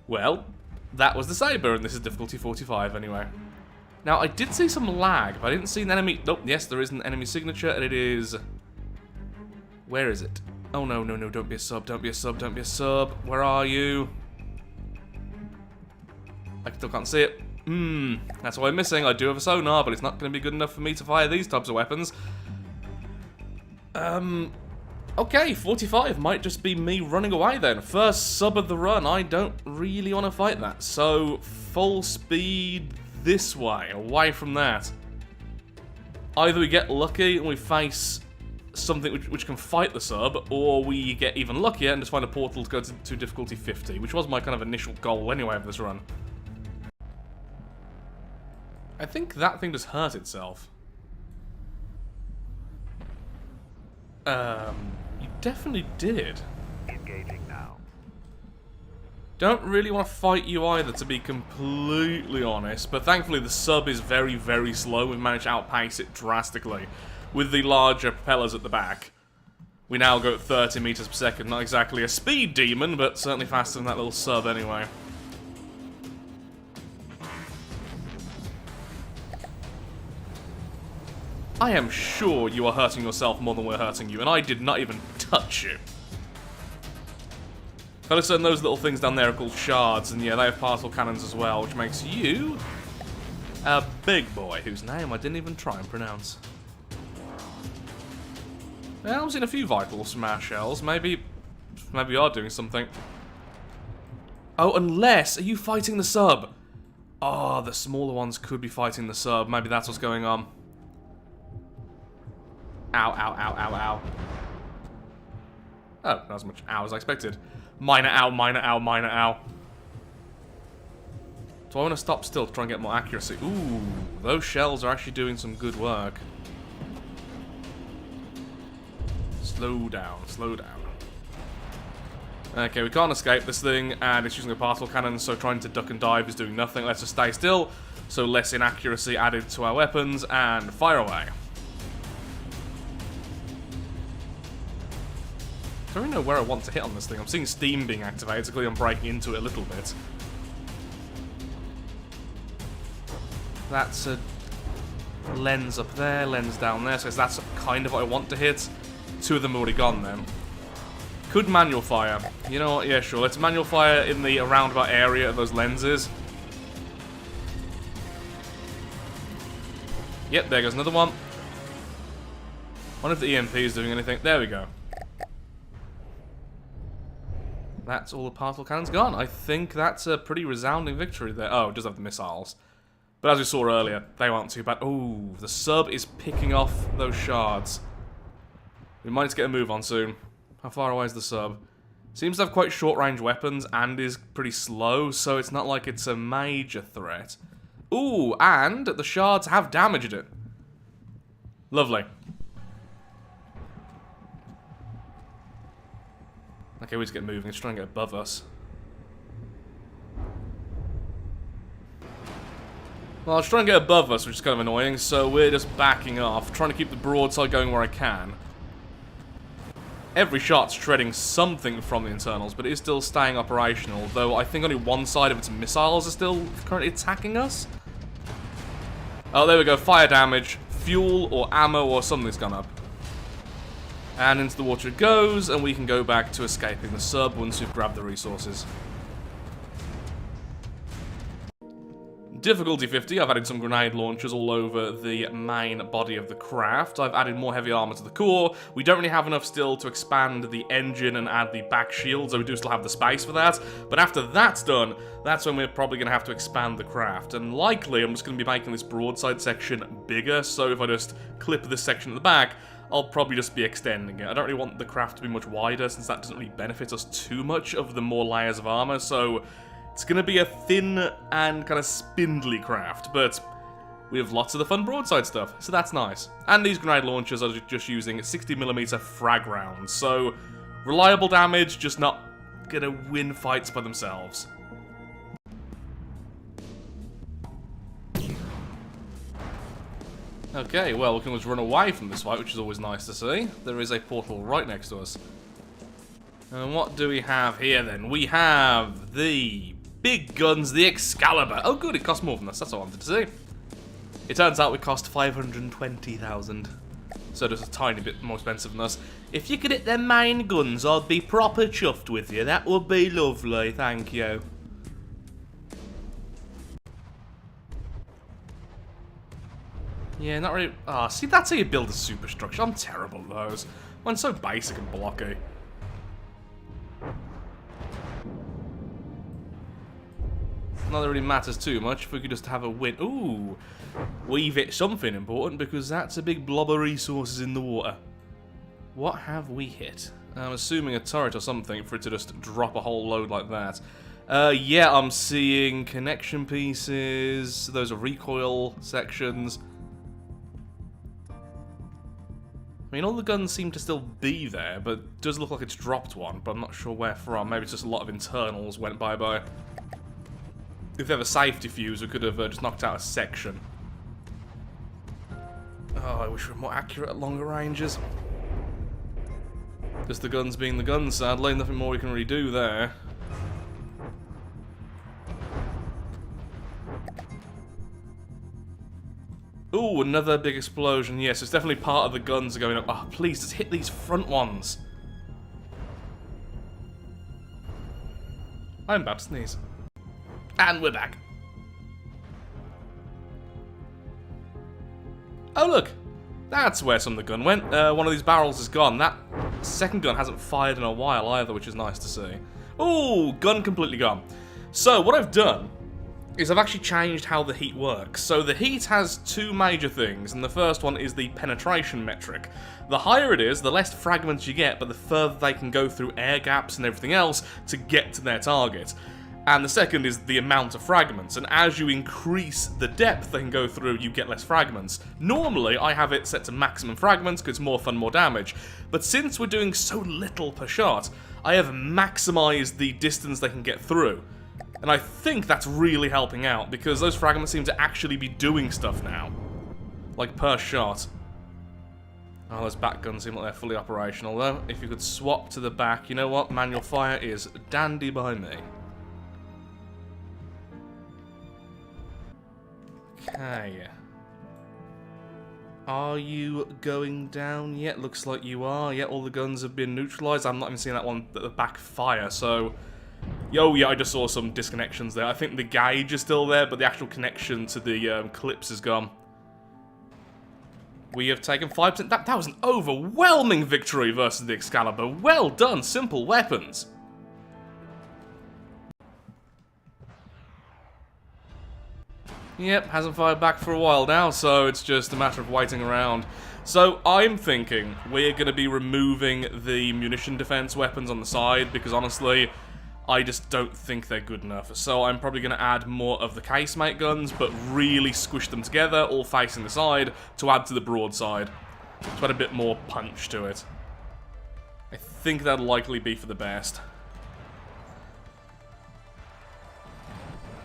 Well, that was the Saber, and this is difficulty 45 anyway. Now, I did see some lag, but I didn't see an enemy... Nope, yes, there is an enemy signature, and it is... Where is it? Oh, no, no, no, don't be a sub, don't be a sub, don't be a sub. Where are you? I still can't see it. That's why I'm missing. I do have a sonar, but it's not going to be good enough for me to fire these types of weapons. Okay, 45 might just be me running away then. First sub of the run, I don't really want to fight that. So, full speed this way, away from that. Either we get lucky and we face something which can fight the sub, or we get even luckier and just find a portal to go to difficulty 50, which was my kind of initial goal anyway of this run. I think that thing just hurt itself. You definitely did. Engaging now. Don't really want to fight you either, to be completely honest, but thankfully the sub is very, very slow. We've managed to outpace it drastically with the larger propellers at the back. We now go at 30 meters per second, not exactly a speed demon, but certainly faster than that little sub anyway. I am sure you are hurting yourself more than we're hurting you, and I did not even touch you. Gotta send those little things down there are called shards, and yeah, they have particle cannons as well, which makes you a big boy, whose name I didn't even try and pronounce. Well, I'm seeing a few vitals from our shells. Maybe we are doing something. Oh, unless, are you fighting the sub? Oh, the smaller ones could be fighting the sub. Maybe that's what's going on. Ow, ow, ow, ow, ow. Oh, not as much ow as I expected. Minor ow, minor ow, minor ow. Do I want to stop still to try and get more accuracy? Ooh, those shells are actually doing some good work. Slow down, slow down. Okay, we can't escape this thing, and it's using a particle cannon, so trying to duck and dive is doing nothing. Let's just stay still, so less inaccuracy added to our weapons, and fire away. I don't really know where I want to hit on this thing. I'm seeing steam being activated, so clearly I'm breaking into it a little bit. That's a lens up there, lens down there, so that's kind of what I want to hit. Two of them already gone then. Could manual fire. You know what, yeah sure, let's manual fire in the roundabout area of those lenses. Yep, there goes another one. Wonder if the EMP is doing anything. There we go. That's all the particle cannons gone. I think that's a pretty resounding victory there. Oh, it does have the missiles. But as we saw earlier, they weren't too bad. Ooh, the sub is picking off those shards. We might need to get a move on soon. How far away is the sub? Seems to have quite short-range weapons and is pretty slow, so it's not like it's a major threat. Ooh, and the shards have damaged it. Lovely. Okay, we just get moving. Let's try and get above us. Well, let's try and get above us, which is kind of annoying, so we're just backing off, trying to keep the broadside going where I can. Every shot's shredding something from the internals, but it is still staying operational, though I think only one side of its missiles are still currently attacking us. Oh, there we go. Fire damage, fuel, or ammo, or something's gone up. And into the water it goes, and we can go back to escaping the sub once we've grabbed the resources. Difficulty 50, I've added some grenade launchers all over the main body of the craft. I've added more heavy armor to the core. We don't really have enough still to expand the engine and add the back shield, so we do still have the space for that. But after that's done, that's when we're probably going to have to expand the craft. And likely, I'm just going to be making this broadside section bigger, so if I just clip this section at the back, I'll probably just be extending it. I don't really want the craft to be much wider, since that doesn't really benefit us too much of the more layers of armor, so it's going to be a thin and kind of spindly craft, but we have lots of the fun broadside stuff, so that's nice. And these grenade launchers are just using 60mm frag rounds, so reliable damage, just not going to win fights by themselves. Okay, well, we can always run away from this fight, which is always nice to see. There is a portal right next to us. And what do we have here, then? We have the big guns, the Excalibur. Oh, good, it costs more than us. That's what I wanted to see. It turns out we cost 520,000. So just a tiny bit more expensive than us. If you could hit them main guns, I'd be proper chuffed with you. That would be lovely, thank you. Yeah, not really. Ah, see, that's how you build a superstructure. I'm terrible at those. Mine's so basic and blocky. Not that it really matters too much if we could just have a win. Ooh, we've hit something important because that's a big blob of resources in the water. What have we hit? I'm assuming a turret or something for it to just drop a whole load like that. Yeah, I'm seeing connection pieces. Those are recoil sections. I mean, all the guns seem to still be there, but it does look like it's dropped one, but I'm not sure where from. Maybe it's just a lot of internals went bye-bye. If they have a safety fuse, we could have just knocked out a section. Oh, I wish we were more accurate at longer ranges. Just the guns being the guns, sadly. Nothing more we can really do there. Ooh, another big explosion. Yes, it's definitely part of the guns are going up. Oh, please, just hit these front ones. I'm about to sneeze. And we're back. Oh, look. That's where some of the gun went. One of these barrels is gone. That second gun hasn't fired in a while either, which is nice to see. Ooh, gun completely gone. So, what I've done is I've actually changed how the heat works. So the heat has two major things, and the first one is the penetration metric. The higher it is, the less fragments you get, but the further they can go through air gaps and everything else to get to their target. And the second is the amount of fragments, and as you increase the depth they can go through, you get less fragments. Normally, I have it set to maximum fragments because it's more fun, more damage. But since we're doing so little per shot, I have maximized the distance they can get through. And I think that's really helping out, because those fragments seem to actually be doing stuff now. Like, per shot. Oh, those back guns seem like they're fully operational, though. If you could swap to the back, you know what? Manual fire is dandy by me. Okay. Are you going down yet? Looks like you are. Yeah, all the guns have been neutralized. I'm not even seeing that one at the back fire, so... Yo, yeah, I just saw some disconnections there. I think the gauge is still there, but the actual connection to the clips is gone. We have taken 5%. That was an overwhelming victory versus the Excalibur. Well done, simple weapons. Yep, hasn't fired back for a while now, so it's just a matter of waiting around. So, I'm thinking we're going to be removing the munition defense weapons on the side, because honestly, I just don't think they're good enough. So I'm probably going to add more of the casemate guns, but really squish them together, all facing the side, to add to the broadside. To add a bit more punch to it. I think that'll likely be for the best.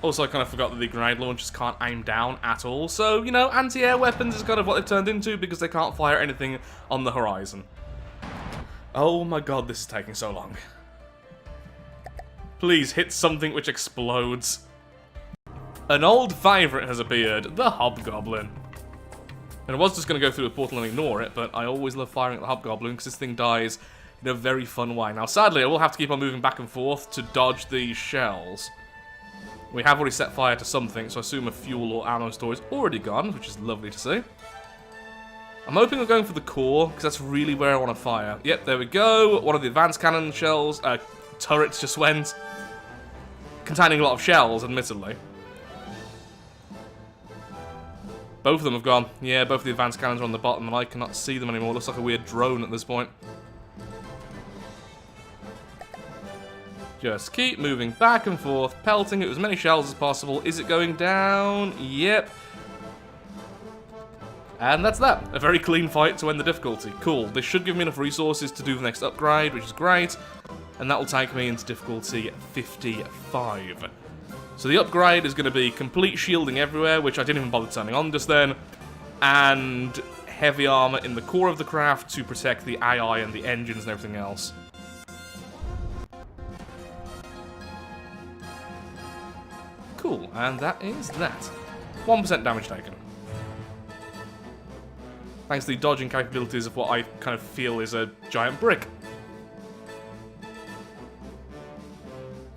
Also, I kind of forgot that the grenade launchers can't aim down at all. So, you know, anti-air weapons is kind of what they've turned into, because they can't fire anything on the horizon. Oh my god, this is taking so long. Please hit something which explodes. An old favourite has appeared, the Hobgoblin. And I was just going to go through the portal and ignore it, but I always love firing at the Hobgoblin because this thing dies in a very fun way. Now, sadly, I will have to keep on moving back and forth to dodge these shells. We have already set fire to something, so I assume a fuel or ammo store is already gone, which is lovely to see. I'm hoping we're going for the core, because that's really where I want to fire. Yep, there we go. One of the advanced cannon shells, turrets just went. Containing a lot of shells, admittedly. Both of them have gone. Yeah, both of the advanced cannons are on the bottom, and I cannot see them anymore. Looks like a weird drone at this point. Just keep moving back and forth, pelting it with as many shells as possible. Is it going down? Yep. And that's that. A very clean fight to end the difficulty. Cool. This should give me enough resources to do the next upgrade, which is great. And that will take me into difficulty 55. So the upgrade is going to be complete shielding everywhere, which I didn't even bother turning on just then. And heavy armor in the core of the craft to protect the AI and the engines and everything else. Cool, and that is that. 1% damage taken. Thanks to the dodging capabilities of what I kind of feel is a giant brick.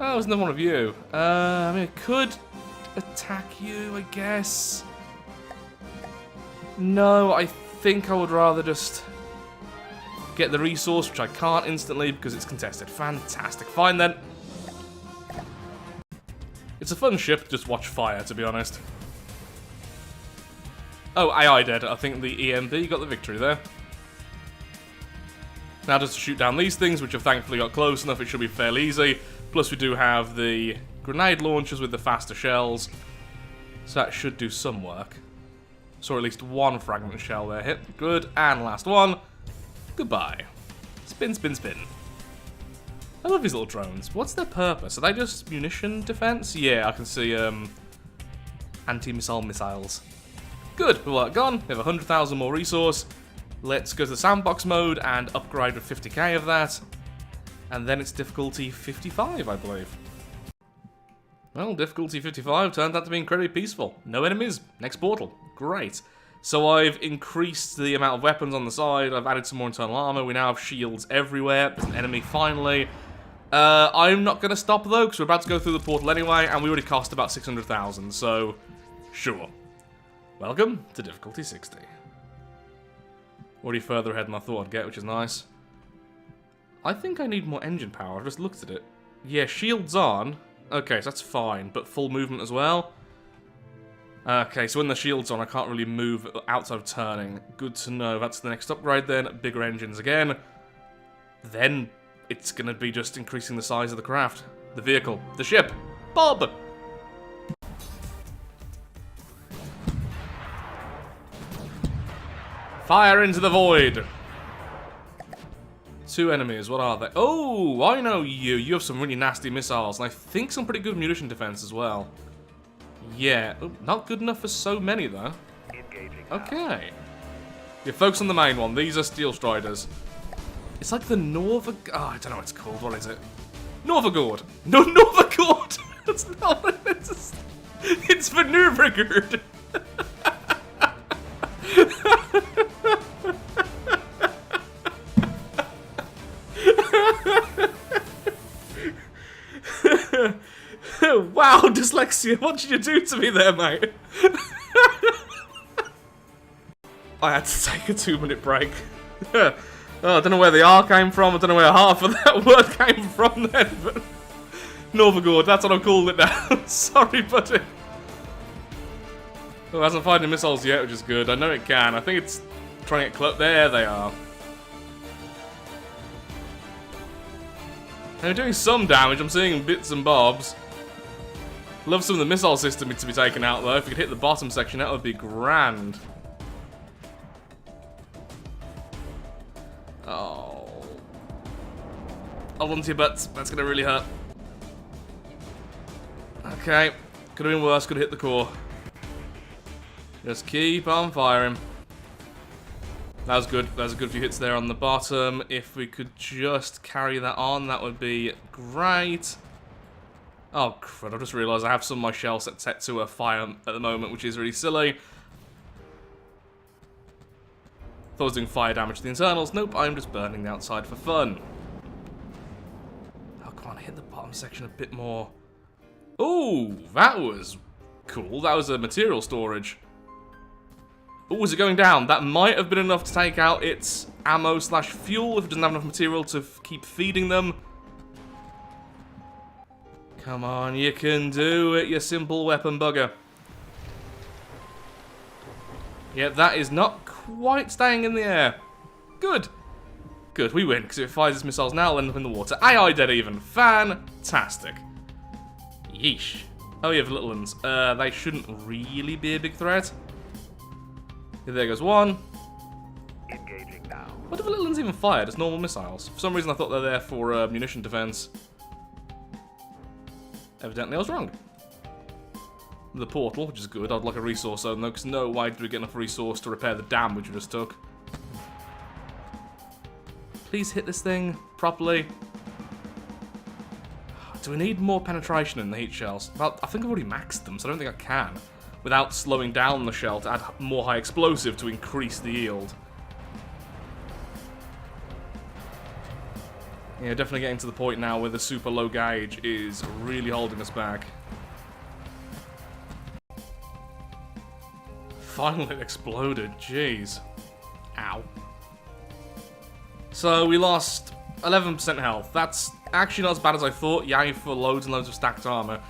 Oh, there's another one of you. I mean, I could attack you, I guess. No, I think I would rather just get the resource, which I can't instantly because it's contested. Fantastic. Fine then. It's a fun ship to just watch fire, to be honest. Oh, AI dead. I think the EMP got the victory there. Now just to shoot down these things, which have thankfully got close enough, it should be fairly easy. Plus we do have the grenade launchers with the faster shells. So that should do some work. Saw at least one fragment shell there hit. Good. And last one. Goodbye. Spin, spin, spin. I love these little drones. What's their purpose? Are they just munition defense? Yeah, I can see anti-missile missiles. Good, we've got gone. We have 100,000 more resource. Let's go to the sandbox mode and upgrade with 50k of that. And then it's difficulty 55, I believe. Well, difficulty 55 turned out to be incredibly peaceful. No enemies. Next portal. Great. So I've increased the amount of weapons on the side. I've added some more internal armor. We now have shields everywhere. There's an enemy finally. I'm not going to stop though, because we're about to go through the portal anyway, and we already cost about 600,000, so sure. Welcome to difficulty 60. Already further ahead than I thought I'd get, which is nice. I think I need more engine power. I've just looked at it. Yeah, shields on. Okay, so that's fine, but full movement as well. Okay, so when the shield's on, I can't really move outside of turning. Good to know. That's the next upgrade then. Bigger engines again. Then it's going to be just increasing the size of the craft. The vehicle. The ship. Bob! Fire into the void! 2 enemies, what are they? Oh, I know you. You have some really nasty missiles, and I think some pretty good munition defense as well. Yeah, not good enough for so many, though. Okay. Yeah, focus on the main one. These are Steel Striders. It's like the Norva... Oh, I don't know what it's called. What is it? Norvagord. No, Norvagord! That's not what it is. It's Maneuvergord. Wow, dyslexia, what did you do to me there, mate? I had to take a 2-minute break. Oh, I don't know where the R came from, I don't know where half of that word came from then, but... Norvagord, that's what I've called it now. Sorry, buddy. Oh, it hasn't fired any missiles yet, which is good. I know it can. I think it's trying to get close. There they are. They're doing some damage. I'm seeing bits and bobs. Love some of the missile system to be taken out, though. If we could hit the bottom section, that would be grand. Oh. Hold on to your butts. That's going to really hurt. Okay. Could have been worse. Could have hit the core. Just keep on firing. That was good. There's a good few hits there on the bottom. If we could just carry that on, that would be great. Oh, crud. I just realised I have some of my shell set to a fire at the moment, which is really silly. Thought I was doing fire damage to the internals. Nope, I'm just burning the outside for fun. Oh, come on. Hit the bottom section a bit more. Ooh, that was cool. That was a material storage. Oh, is it going down? That might have been enough to take out its ammo/fuel if it doesn't have enough material to keep feeding them. Come on, you can do it, you simple weapon bugger. Yeah, that is not quite staying in the air. Good. Good, we win, because if it fires its missiles now, it'll end up in the water. AI dead even. Fantastic. Yeesh. Oh, you have little ones. They shouldn't really be a big threat. There goes one. Engaging now. What if the little ones even fired as normal missiles? For some reason I thought they're there for munition defense. Evidently I was wrong. The portal, which is good. I'd like a resource zone though, because no way did we get enough resource to repair the dam which we just took. Please hit this thing properly. Do we need more penetration in the heat shells? Well, I think I've already maxed them, so I don't think I can. Without slowing down the shell to add more high explosive to increase the yield. Yeah, definitely getting to the point now where the super low gauge is really holding us back. Finally it exploded, jeez. Ow. So we lost 11% health. That's actually not as bad as I thought. Yay for loads and loads of stacked armor.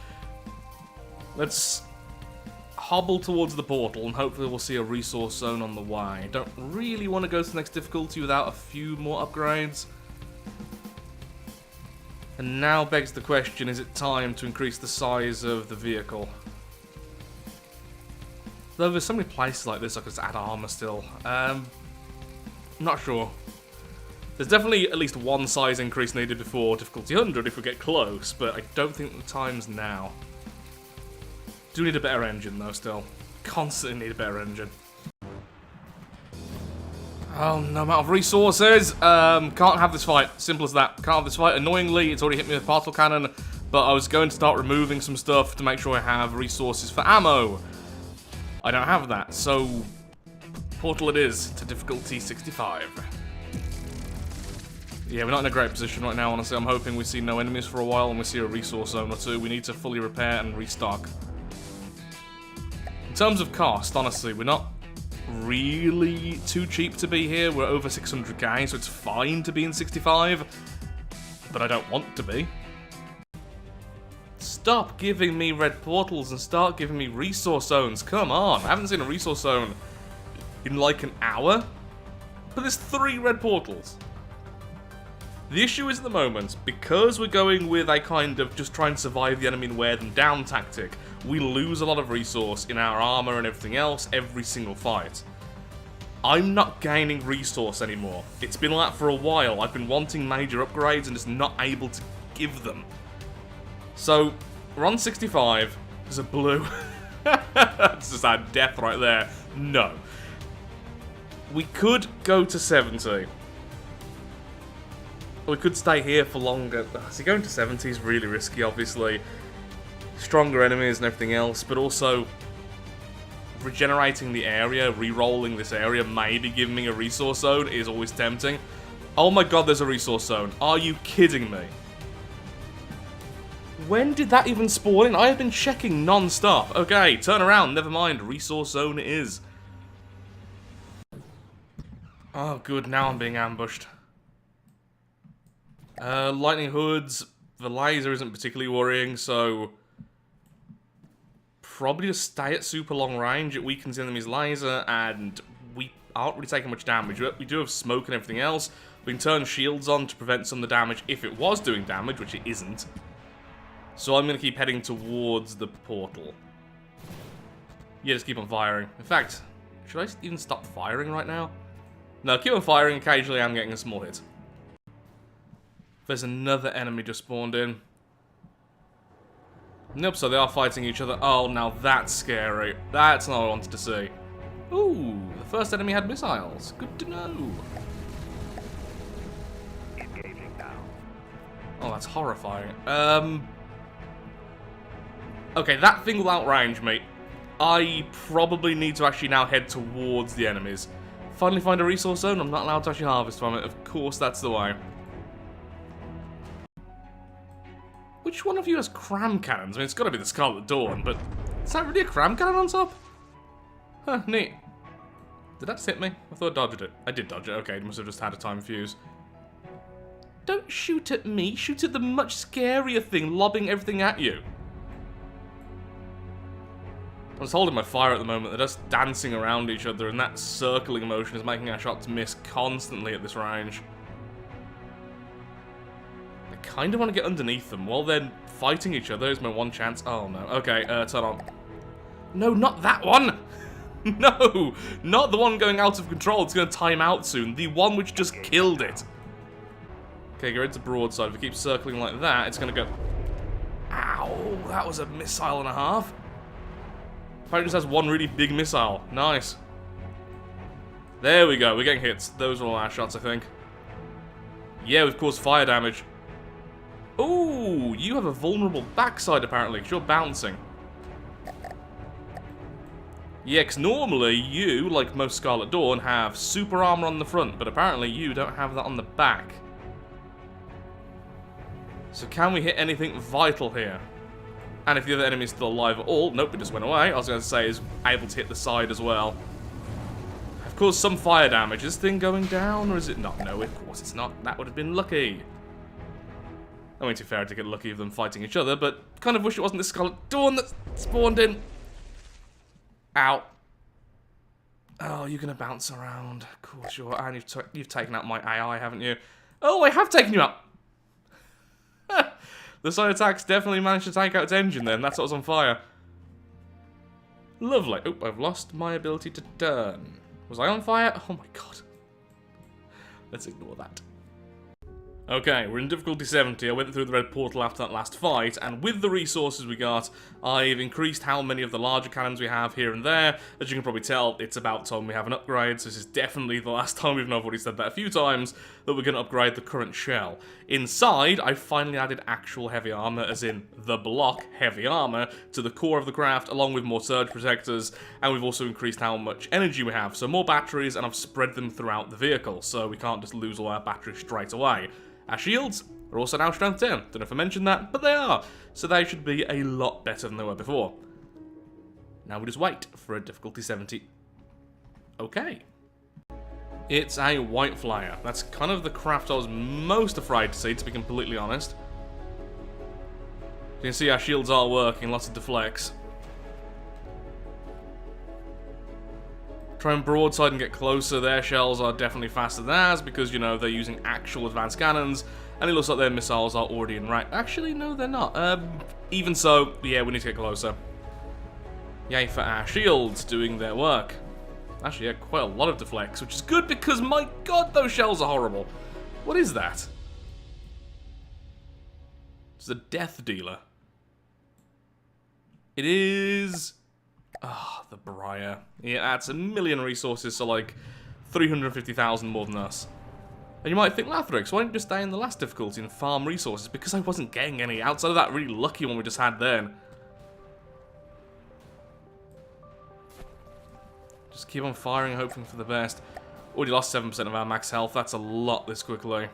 Let's hobble towards the portal and hopefully we'll see a resource zone on the way. Don't really want to go to the next difficulty without a few more upgrades. And now begs the question, is it time to increase the size of the vehicle? Though there's so many places like this I could just add armor still. Not sure. There's definitely at least one size increase needed before difficulty 100 if we get close, but I don't think the time's now. Do need a better engine though still. Constantly need a better engine. Oh, no amount of resources. Can't have this fight. Simple as that. Can't have this fight. Annoyingly, it's already hit me with a particle cannon, but I was going to start removing some stuff to make sure I have resources for ammo. I don't have that, so portal it is to difficulty 65. Yeah, we're not in a great position right now, honestly. I'm hoping we see no enemies for a while and we see a resource zone or two. We need to fully repair and restock. In terms of cost, honestly, we're not really too cheap to be here. We're over 600k, so it's fine to be in 65, but I don't want to be. Stop giving me red portals and start giving me resource zones. Come on, I haven't seen a resource zone in like an hour, but there's 3 red portals. The issue is at the moment, because we're going with a kind of just try and survive the enemy and wear them down tactic, we lose a lot of resource in our armor and everything else every single fight. I'm not gaining resource anymore. It's been like that for a while. I've been wanting major upgrades and just not able to give them. So, we're on 65. There's a blue. That's just our death right there. No. We could go to 70. We could stay here for longer. See, going to 70 is really risky, obviously. Stronger enemies and everything else, but also regenerating the area, re-rolling this area, maybe giving me a resource zone is always tempting. Oh my god, there's a resource zone. Are you kidding me? When did that even spawn in? I have been checking non-stop. Okay, turn around, never mind, resource zone it is. Oh good, now I'm being ambushed. Lightning hoods, the laser isn't particularly worrying, so probably just stay at super long range. It weakens the enemy's laser, and we aren't really taking much damage. We do have smoke and everything else. We can turn shields on to prevent some of the damage if it was doing damage, which it isn't. So I'm going to keep heading towards the portal. Yeah, just keep on firing. In fact, should I even stop firing right now? No, keep on firing. Occasionally I'm getting a small hit. There's another enemy just spawned in. Nope, so they are fighting each other. Oh, now that's scary. That's not what I wanted to see. Ooh, the first enemy had missiles. Good to know. Engaging now. Oh, that's horrifying. Okay, that thing will outrange me. I probably need to actually now head towards the enemies. Finally find a resource zone. I'm not allowed to actually harvest from it. Of course, that's the way. Which one of you has cram cannons? I mean, it's got to be the Scarlet Dawn, but is that really a cram cannon on top? Huh, neat. Did that hit me? I thought I dodged it. I did dodge it. Okay, it must have just had a time fuse. Don't shoot at me. Shoot at the much scarier thing lobbing everything at you. I'm just holding my fire at the moment. They're just dancing around each other, and that circling motion is making our shots miss constantly at this range. I kind of want to get underneath them while they're fighting each other. Is my one chance. Oh no. Okay, turn on. No, not that one! No! Not the one going out of control. It's going to time out soon. The one which just killed it. Okay, get ready to Broadside. If we keep circling like that, it's going to go... Ow! That was a missile and a half. Apparently just has one really big missile. Nice. There we go. We're getting hits. Those are all our shots, I think. Yeah, we've caused fire damage. Ooh, you have a vulnerable backside, apparently, because you're bouncing. Yeah, because normally you, like most Scarlet Dawn, have super armor on the front, but apparently you don't have that on the back. So can we hit anything vital here? And if the other enemy is still alive at all, nope, it just went away. I was going to say is able to hit the side as well. Of course, some fire damage. Is this thing going down, or is it not? No, of course it's not. That would have been lucky. I mean, to be fair, to get lucky of them fighting each other, but kind of wish it wasn't the Scarlet Dawn that spawned in. Ow. Oh, you're going to bounce around. Of course you are. And you've taken out my AI, haven't you? Oh, I have taken you out. The side attacks definitely managed to take out its engine then. That's what was on fire. Lovely. Oh, I've lost my ability to turn. Was I on fire? Oh my god. Let's ignore that. Okay, we're in difficulty 70. I went through the red portal after that last fight, and with the resources we got, I've increased how many of the larger cannons we have here and there. As you can probably tell, it's about time we have an upgrade, so this is definitely the last time, even though I've already said that a few times, that we're going to upgrade the current shell. Inside, I finally added actual heavy armor, as in the block heavy armor, to the core of the craft, along with more surge protectors, and we've also increased how much energy we have, so more batteries, and I've spread them throughout the vehicle, so we can't just lose all our batteries straight away. Our shields are also now strength 10. Don't know if I mentioned that, but they are. So they should be a lot better than they were before. Now we just wait for a difficulty 70. Okay. It's a white flyer. That's kind of the craft I was most afraid to see, to be completely honest. You can see our shields are working, lots of deflects. Try and broadside and get closer. Their shells are definitely faster than ours because, you know, they're using actual advanced cannons, and it looks like their missiles are already in range. Actually, no, they're not. Even so, yeah, we need to get closer. Yay for our shields doing their work. Actually, yeah, quite a lot of deflects, which is good because, my god, those shells are horrible. What is that? It's a death dealer. It is... Ah, the Brier. Yeah, that's 1 million resources, so like 350,000 more than us. And you might think, Lathrix, why don't you just stay in the last difficulty and farm resources? Because I wasn't getting any outside of that really lucky one we just had then. Just keep on firing, hoping for the best. Already lost 7% of our max health. That's a lot this quickly.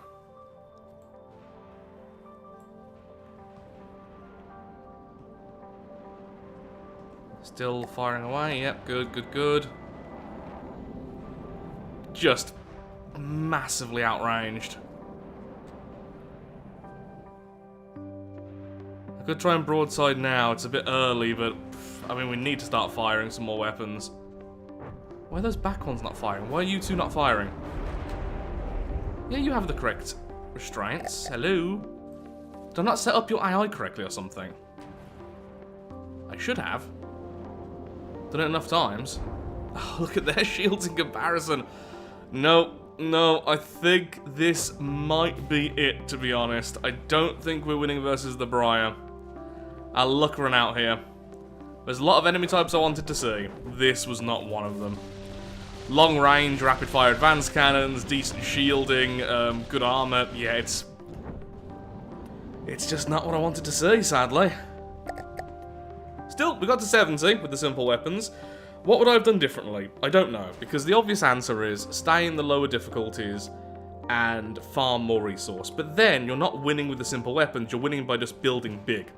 Still firing away. Yep, good, good, good. Just massively outranged. I could try and broadside now. It's a bit early, but I mean, we need to start firing some more weapons. Why are those back ones not firing? Why are you two not firing? Yeah, you have the correct restraints. Hello? Did I not set up your AI correctly or something? I should have. Done it enough times. Oh, look at their shields in comparison. No, no, I think this might be it, to be honest. I don't think we're winning versus the Brier. Our luck ran out here. There's a lot of enemy types I wanted to see. This was not one of them. Long range, rapid fire advanced cannons, decent shielding, good armor. Yeah, it's just not what I wanted to see, sadly. Still, we got to 70 with the simple weapons. What would I have done differently? I don't know, because the obvious answer is stay in the lower difficulties and farm more resource. But then, you're not winning with the simple weapons, you're winning by just building big.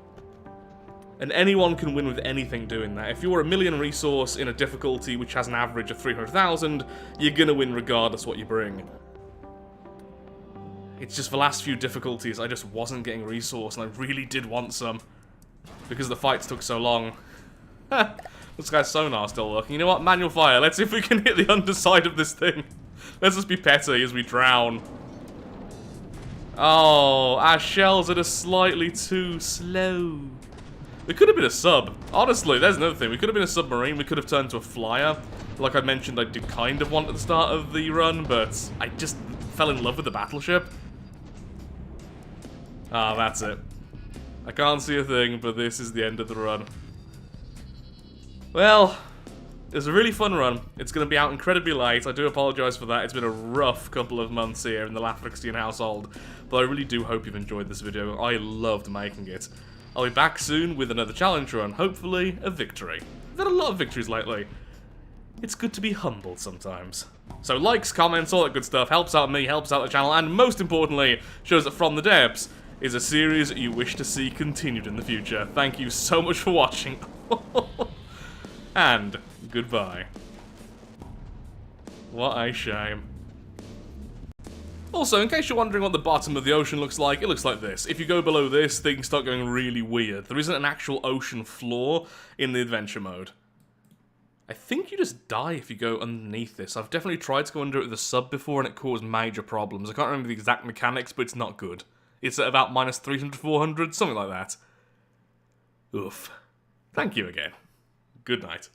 And anyone can win with anything doing that. If you're 1 million resource in a difficulty which has an average of 300,000, you're gonna win regardless what you bring. It's just the last few difficulties, I just wasn't getting resource, and I really did want some. Because the fights took so long. This guy's sonar still working. You know what? Manual fire. Let's see if we can hit the underside of this thing. Let's just be petty as we drown. Oh, our shells are just slightly too slow. We could have been a sub. Honestly, there's another thing. We could have been a submarine. We could have turned to a flyer. Like I mentioned, I did kind of want at the start of the run, but I just fell in love with the battleship. Ah, that's it. I can't see a thing, but this is the end of the run. Well, it was a really fun run. It's going to be out incredibly late. I do apologise for that. It's been a rough couple of months here in the Lathrixtian household, but I really do hope you've enjoyed this video. I loved making it. I'll be back soon with another challenge run, hopefully a victory. I've had a lot of victories lately. It's good to be humbled sometimes. So likes, comments, all that good stuff helps out me, helps out the channel, and most importantly, shows that From the Depths is a series you wish to see continued in the future. Thank you so much for watching. And goodbye. What a shame. Also, in case you're wondering what the bottom of the ocean looks like, it looks like this. If you go below this, things start going really weird. There isn't an actual ocean floor in the adventure mode. I think you just die if you go underneath this. I've definitely tried to go under it with a sub before and it caused major problems. I can't remember the exact mechanics, but it's not good. It's at about minus 300, 400, something like that. Oof. Thank you again. Good night.